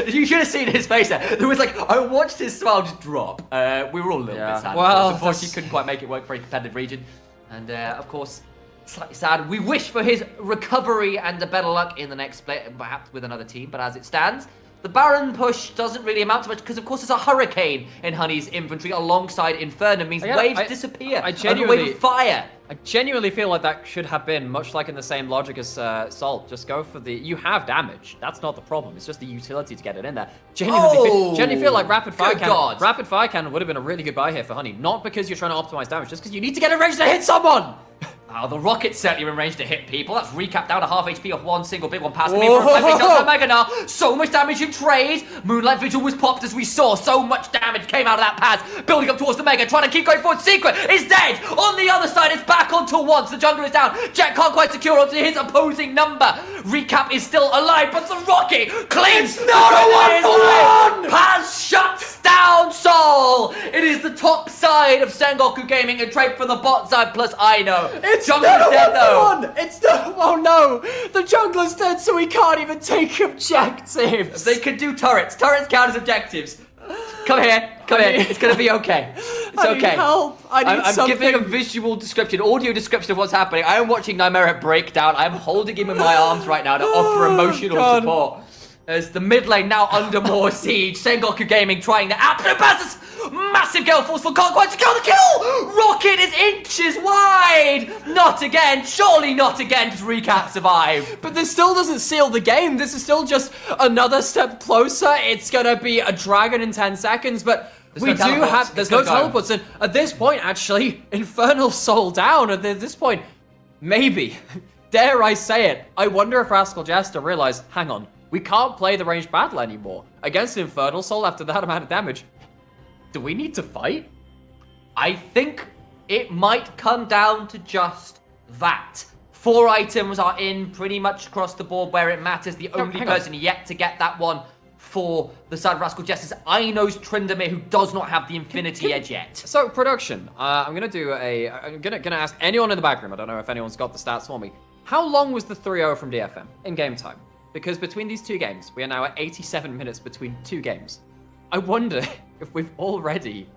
Speaker 1: You should have seen his face there. There was like, I watched his smile just drop. We were all a little bit sad.
Speaker 2: Well,
Speaker 1: unfortunately, couldn't quite make it work. Very competitive region. And of course, slightly sad. We wish for his recovery and a better luck in the next split, and perhaps with another team. But as it stands, the Baron push doesn't really amount to much because, of course, there's a Hurricane in Honey's inventory alongside Inferno. Means waves disappear.
Speaker 2: I
Speaker 1: genuinely wave of fire.
Speaker 2: I genuinely feel like that should have been much like in the same logic as Salt. Just go for you have damage. That's not the problem. It's just the utility to get it in there. Genuinely feel like Rapid Fire Cannon would have been a really good buy here for Honey. Not because you're trying to optimize damage, just because you need to get in range to hit someone.
Speaker 1: Oh, the Rocket's certainly in range to hit people. That's recapped down to half HP off one single big one pass. For a Mega now. So much damage in trade. Moonlight Vigil was popped as we saw. So much damage came out of that pass. Building up towards the Mega, trying to keep going forward. Secret is dead. On the other side, it's back onto once. The jungler is down. Jet can't quite secure onto his opposing number. Recap is still alive, but the Rocket cleans.
Speaker 2: It's not a 1-for-1.
Speaker 1: Pass shuts down Soul. It is the top side of Sengoku Gaming and trade for the bot side plus I know.
Speaker 2: It's
Speaker 1: Jungler's
Speaker 2: not a
Speaker 1: dead though.
Speaker 2: It's not. Oh no, the jungler's dead, so we can't even take objectives.
Speaker 1: They could do turrets. Turrets count as objectives. Come here. It's gonna be okay. It's
Speaker 2: I need
Speaker 1: okay.
Speaker 2: help. I need
Speaker 1: I'm
Speaker 2: something.
Speaker 1: giving a visual description, audio description of what's happening. I am watching Nightmare breakdown. I'm holding him in my arms right now to offer emotional support. As the mid lane now under more siege. Sengoku Gaming trying the absolute best. Massive gale forceful, can't quite secure the kill. Rocket is inches wide. Not again. Surely not again. Just recap survive.
Speaker 2: But this still doesn't seal the game. This is still just another step closer. It's gonna be a dragon in 10 seconds, but there's no teleports. And at this point, actually, Infernal Soul down. At this point, maybe, dare I say it, I wonder if Rascal Jester realized, hang on, we can't play the ranged battle anymore against Infernal Soul after that amount of damage. Do we need to fight?
Speaker 1: I think it might come down to just that. 4 items are in pretty much across the board where it matters. The only person yet to get that one for the side of Rascal Jester is Aino's Tryndamere, who does not have the Infinity Edge yet.
Speaker 2: So, production, I'm gonna ask anyone in the back room, I don't know if anyone's got the stats for me. How long was the 3-0 from DFM in game time? Because between these 2 games, we are now at 87 minutes between 2 games. I wonder if we've already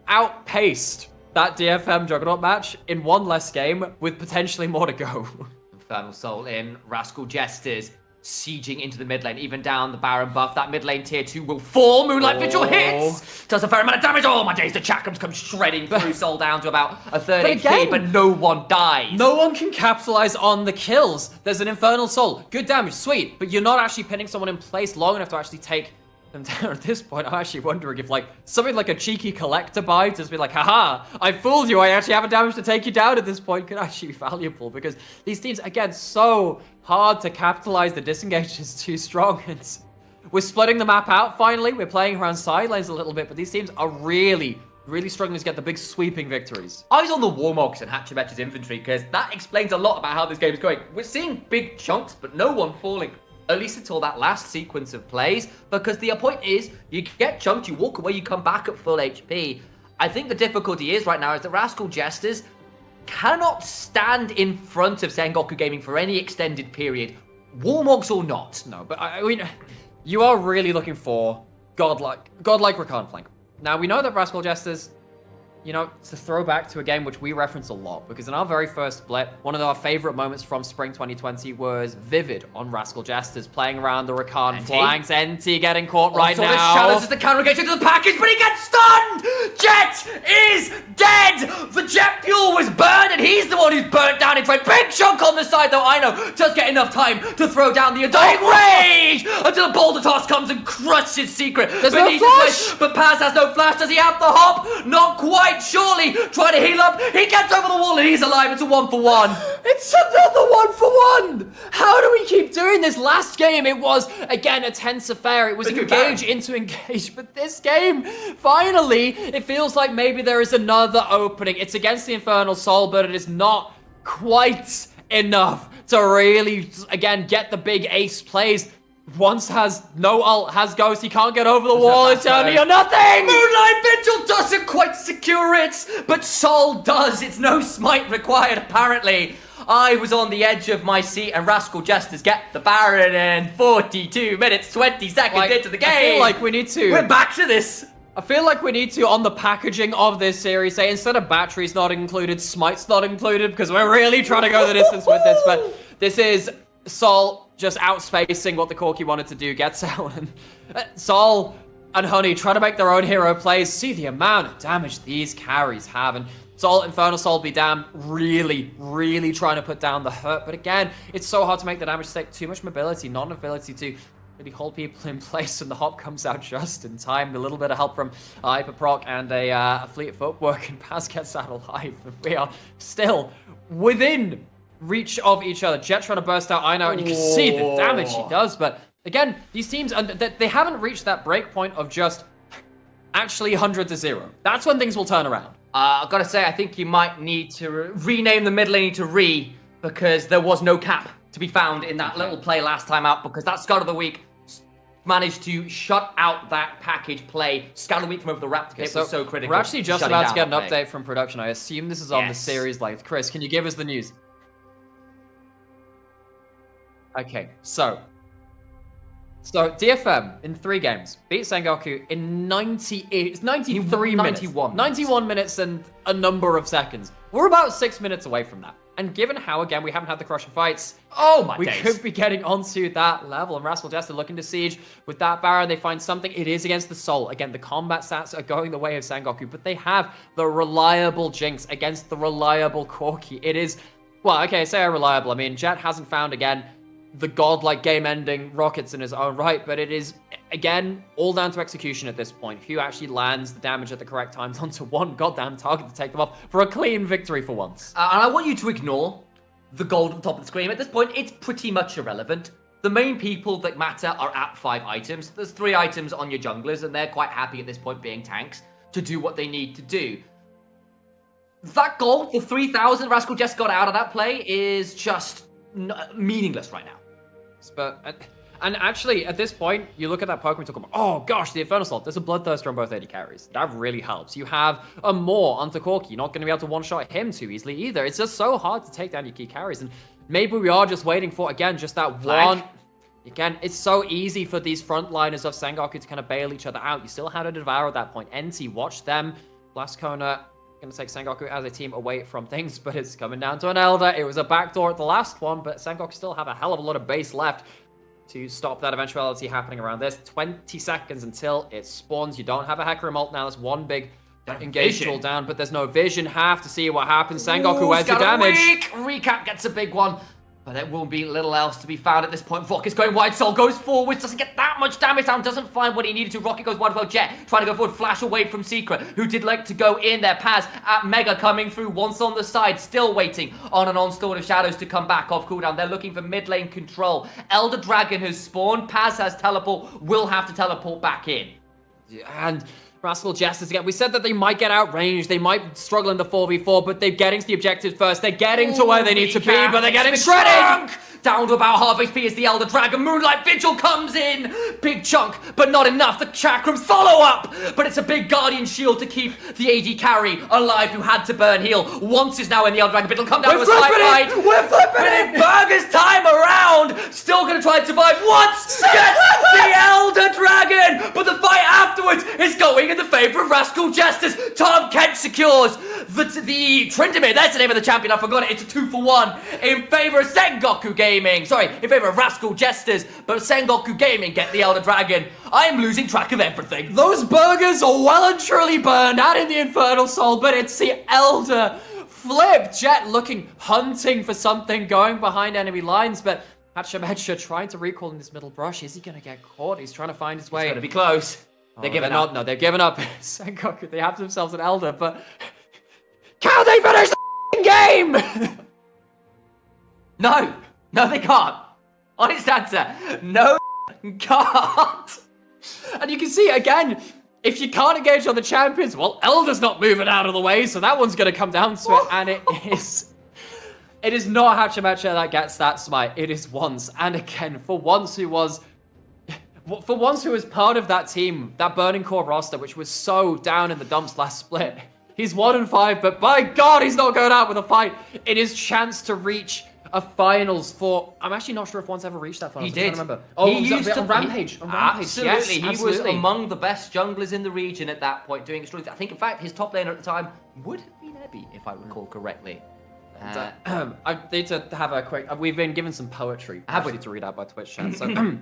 Speaker 2: outpaced that DFM Juggernaut match in 1 less game with potentially more to go.
Speaker 1: Infernal Soul in, Rascal Jesters sieging into the mid lane, even down the Baron buff. That mid lane tier 2 will fall. Moonlight Vigil hits! Does a fair amount of damage. Oh my days, the Chakrams come shredding through. Soul down to about a third HP, but no one dies.
Speaker 2: No one can capitalize on the kills. There's an Infernal Soul. Good damage, sweet, but you're not actually pinning someone in place long enough to actually take them down. At this point, I'm actually wondering if like something like a cheeky collector buy to just be like, haha, I fooled you, I actually have a damage to take you down at this point could actually be valuable, because these teams, again, so hard to capitalize. The disengage is too strong. We're splitting the map out finally. We're playing around side lanes a little bit, but these teams are really struggling to get the big sweeping victories.
Speaker 1: Eyes on the Warmogs and Hatchemet's infantry, because that explains a lot about how this game is going. We're seeing big chunks, but no one falling. At least until that last sequence of plays, because the point is, you get chunked, you walk away, you come back at full HP. I think the difficulty is right now is that Rascal Jesters cannot stand in front of Sengoku Gaming for any extended period, Warmogs or not.
Speaker 2: No, but I mean, you are really looking for godlike Rakan flank. Now, we know that Rascal Jesters, you know, it's a throwback to a game which we reference a lot, because in our very first split, one of our favorite moments from Spring 2020 was Vivid on Rascal Jesters, playing around the Rakan flanks. NT getting caught right now.
Speaker 1: Shadows as the counter engage into the package, but he gets stunned! Jet is dead! The jet fuel was burned, and he's the one who's burnt down in front. Big chunk on the side, though. Aino does get enough time to throw down the Undying Rage until a boulder toss comes and crushes Secret.
Speaker 2: There's no flash!
Speaker 1: But Paz has no flash. Does he have the hop? Not quite. Surely trying to heal up. He gets over the wall and he's alive. It's a 1-for-1.
Speaker 2: It's another 1-for-1. How do we keep doing this? Last game, it was, again, a tense affair. It was engage into engage. But this game, finally, it feels like maybe there is another opening. It's against the Infernal Soul, but it is not quite enough to really, again, get the big ace plays. Once has no ult, has ghost, he can't get over the wall, it's only or nothing!
Speaker 1: Moonlight Vigil doesn't quite secure it, but Sol does. It's no smite required, apparently. I was on the edge of my seat, and Rascal Jesters get the Baron in 42 minutes, 20 seconds into the game.
Speaker 2: I feel like we need to...
Speaker 1: We're back to this.
Speaker 2: I feel like we need to, on the packaging of this series, say instead of batteries not included, smite's not included, because we're really trying to go the distance with this, but this is Sol just outspacing what the Corki wanted to do, gets out, and Sol and Honey trying to make their own hero plays. See the amount of damage these carries have, and Sol, Infernal Soul be damned, really trying to put down the hurt, but again, it's so hard to make the damage take too much mobility, not an ability to really hold people in place, and the hop comes out just in time. A little bit of help from Hyperproc and a fleet footwork, and Paz gets out alive, and we are still within reach of each other. Jet trying to burst out Aino, and you can see the damage he does, but again, these teams, they haven't reached that break point of just actually 100 to 0. That's when things will turn around.
Speaker 1: I've got to say, I think you might need to rename the mid lane to Re, because there was no cap to be found in that little play last time out, because that Scout of the Week managed to shut out that package play. Scout of the Week from over the Raptor kit was so critical.
Speaker 2: We're actually just about to get an update from production. I assume this is on the series live. Chris, can you give us the news? Okay, so So DFM in 3 games beat Sengoku in 93 minutes. 91 minutes and a number of seconds. We're about 6 minutes away from that. And given how, again, we haven't had the crushing fights, we could be getting onto that level. And Rascal Jester looking to siege with that Baron. They find something. It is against the Soul. Again, the combat stats are going the way of Sengoku, but they have the reliable Jinx against the reliable Corki. It is, well, okay, say reliable. I mean, Jet hasn't found, again, the godlike game-ending rockets in his own right, but it is, again, all down to execution at this point. Who actually lands the damage at the correct times onto one goddamn target to take them off for a clean victory for once.
Speaker 1: And I want you to ignore the gold at the top of the screen. At this point, it's pretty much irrelevant. The main people that matter are at 5 items. There's 3 items on your junglers, and they're quite happy at this point being tanks to do what they need to do. That gold, the 3,000 Rascal just got out of that play, is just meaningless right now.
Speaker 2: But and actually, at this point, you look at that Pokemon talk about, oh gosh, the Infernal Assault. There's a Bloodthirster on both AD carries. That really helps. You have a Moore onto Corki. You're not going to be able to one-shot him too easily either. It's just so hard to take down your key carries. And maybe we are just waiting for, again, just that one. Again, it's so easy for these frontliners of Sengoku to kind of bail each other out. You still had a Devour at that point. NT, watch them. Blast Kona going to take Sengoku as a team away from things, but it's coming down to an Elder. It was a backdoor at the last one, but Sengoku still have a hell of a lot of base left to stop that eventuality happening around this. 20 seconds until it spawns. You don't have a Hecarim ult now. That's one big engage tool down, but there's no vision. Have to see what happens. Sengoku, where's your damage?
Speaker 1: Recap gets a big one. But there will be little else to be found at this point. Vok is going wide. Soul goes forwards. Doesn't get that much damage down. Doesn't find what he needed to. Rocket goes wide well. Jet trying to go forward. Flash away from Secret, who did like to go in there. Paz at Mega coming through. Once on the side. Still waiting on an onslaught of shadows to come back off cooldown. They're looking for mid lane control. Elder Dragon has spawned. Paz has teleport. Will have to teleport back in.
Speaker 2: And Rascal Jesters again. We said that they might get outranged. They might struggle in the 4v4, but they're getting to the objectives first. They're getting to where they need to be, but they're getting shredded!
Speaker 1: Down to about half HP as the Elder Dragon. Moonlight Vigil comes in. Big chunk, but not enough. The Chakrams follow up, but it's a big Guardian Shield to keep the AD carry alive, who had to burn heal. Once is now in the Elder Dragon, but it'll come down to a slight fight.
Speaker 2: We're flipping it!
Speaker 1: Burger's time around. Still going to try and survive. Once gets the Elder Dragon, but the fight afterwards is going in the favor of Rascal Jesters. Tom Kent secures the Tryndamere. That's the name of the champion. I forgot it. It's a 2-for-1 in favor of Sengoku Gaming. Sorry, in favor of Rascal Jesters, but Sengoku Gaming get the Elder Dragon. I am losing track of everything.
Speaker 2: Those burgers are well and truly burned out in the Infernal Soul, but it's the Elder flip. Jet looking, hunting for something, going behind enemy lines, but Hachimecha trying to recall in this middle brush. Is he going to get caught? He's trying to find his way.
Speaker 1: It's going to be close. They're giving up.
Speaker 2: No, they're giving up. Sengoku, they have themselves an Elder, but can they finish the game?
Speaker 1: No, they can't. Honest answer, no, can't.
Speaker 2: And you can see, again, if you can't engage on the champions, well, Elder's not moving out of the way, so that one's going to come down to it, and it is not Hachimecha that gets that smite. It is Once, and again, for Once who was part of that team, that Burning Core roster, which was so down in the dumps last split. He's 1-5, but by God, he's not going out with a fight. It is chance to reach a finals for. I'm actually not sure if Once ever reached that finals.
Speaker 1: He did.
Speaker 2: Remember.
Speaker 1: He used to
Speaker 2: Rampage.
Speaker 1: Absolutely,
Speaker 2: yes,
Speaker 1: he was among the best junglers in the region at that point, doing extraordinary. I think, in fact, his top laner at the time would have been Ebby, if I recall correctly.
Speaker 2: I need to have a quick. We've been given some poetry.
Speaker 1: Have we?
Speaker 2: To read out by Twitch chat. So.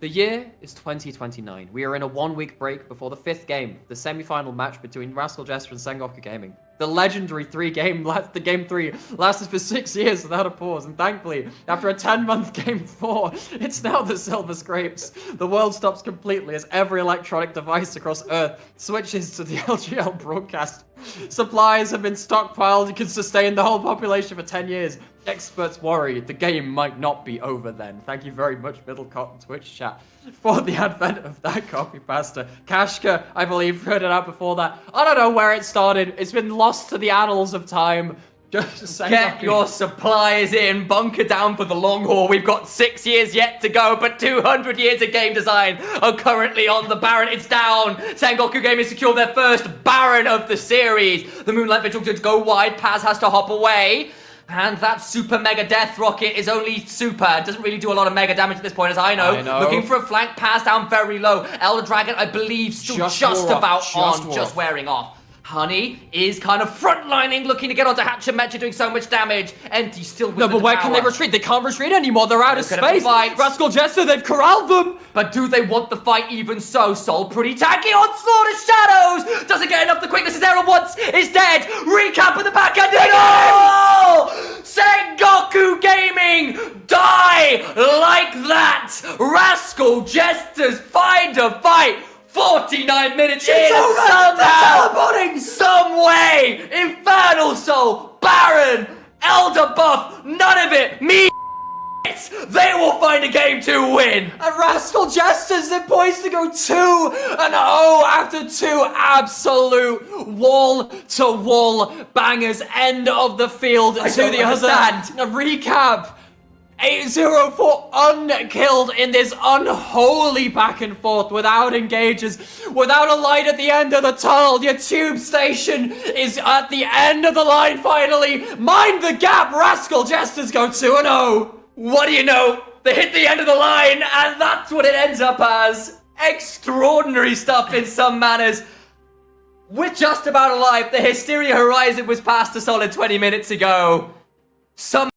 Speaker 2: The year is 2029. We are in a 1-week break before the 5th game, the semi-final match between Rascal Jester and Sengoku Gaming. The legendary the game 3 lasted for 6 years without a pause, and thankfully, after a 10-month game 4, it's now the Silver Scrapes. The world stops completely as every electronic device across Earth switches to the LJL broadcast. Supplies have been stockpiled and can sustain the whole population for 10 years. Experts worry the game might not be over then. Thank you very much, Middle Cotton Twitch chat, for the advent of that copypasta. Kashka, I believe, heard it out before that. I don't know where it started. It's been lost to the annals of time. Just
Speaker 1: get your supplies in, bunker down for the long haul. We've got 6 years yet to go, but 200 years of game design are currently on the Baron. It's down. Sengoku Gaming secure their first Baron of the series. The Moonlight Vigil should go wide. Paz has to hop away. And that super mega death rocket is only super. It doesn't really do a lot of mega damage at this point, as I know. Looking for a flank pass down very low. Elder Dragon, I believe, still just wearing off. Honey is kind of frontlining, looking to get onto Hachimecha, doing so much damage. Empty still with
Speaker 2: No, but where can they retreat? They can't retreat anymore. They're out of space. Rascal Jester, they've corralled them.
Speaker 1: But do they want the fight even so? Soul pretty tanky. Onslaught of Shadows. Doesn't get enough. The quickness is there at once. Is dead. Recap at the back end. Oh! Sengoku Gaming die like that. Rascal Jesters find a fight. 49 minutes in, somehow, some way, Infernal Soul, Baron, Elder Buff, none of it, me, they will find a game to win.
Speaker 2: And Rascal Jesters, they're poised to go 2-0 after 2 absolute wall-to-wall bangers. End of the field to the other. A recap. 8-0 for unkilled in this unholy back and forth without engages, without a light at the end of the tunnel. Your tube station is at the end of the line finally. Mind the gap, Rascal Jesters go 2-0.
Speaker 1: What do you know? They hit the end of the line and that's what it ends up as. Extraordinary stuff in some manners. We're just about alive. The Hysteria Horizon was past a solid 20 minutes ago. Some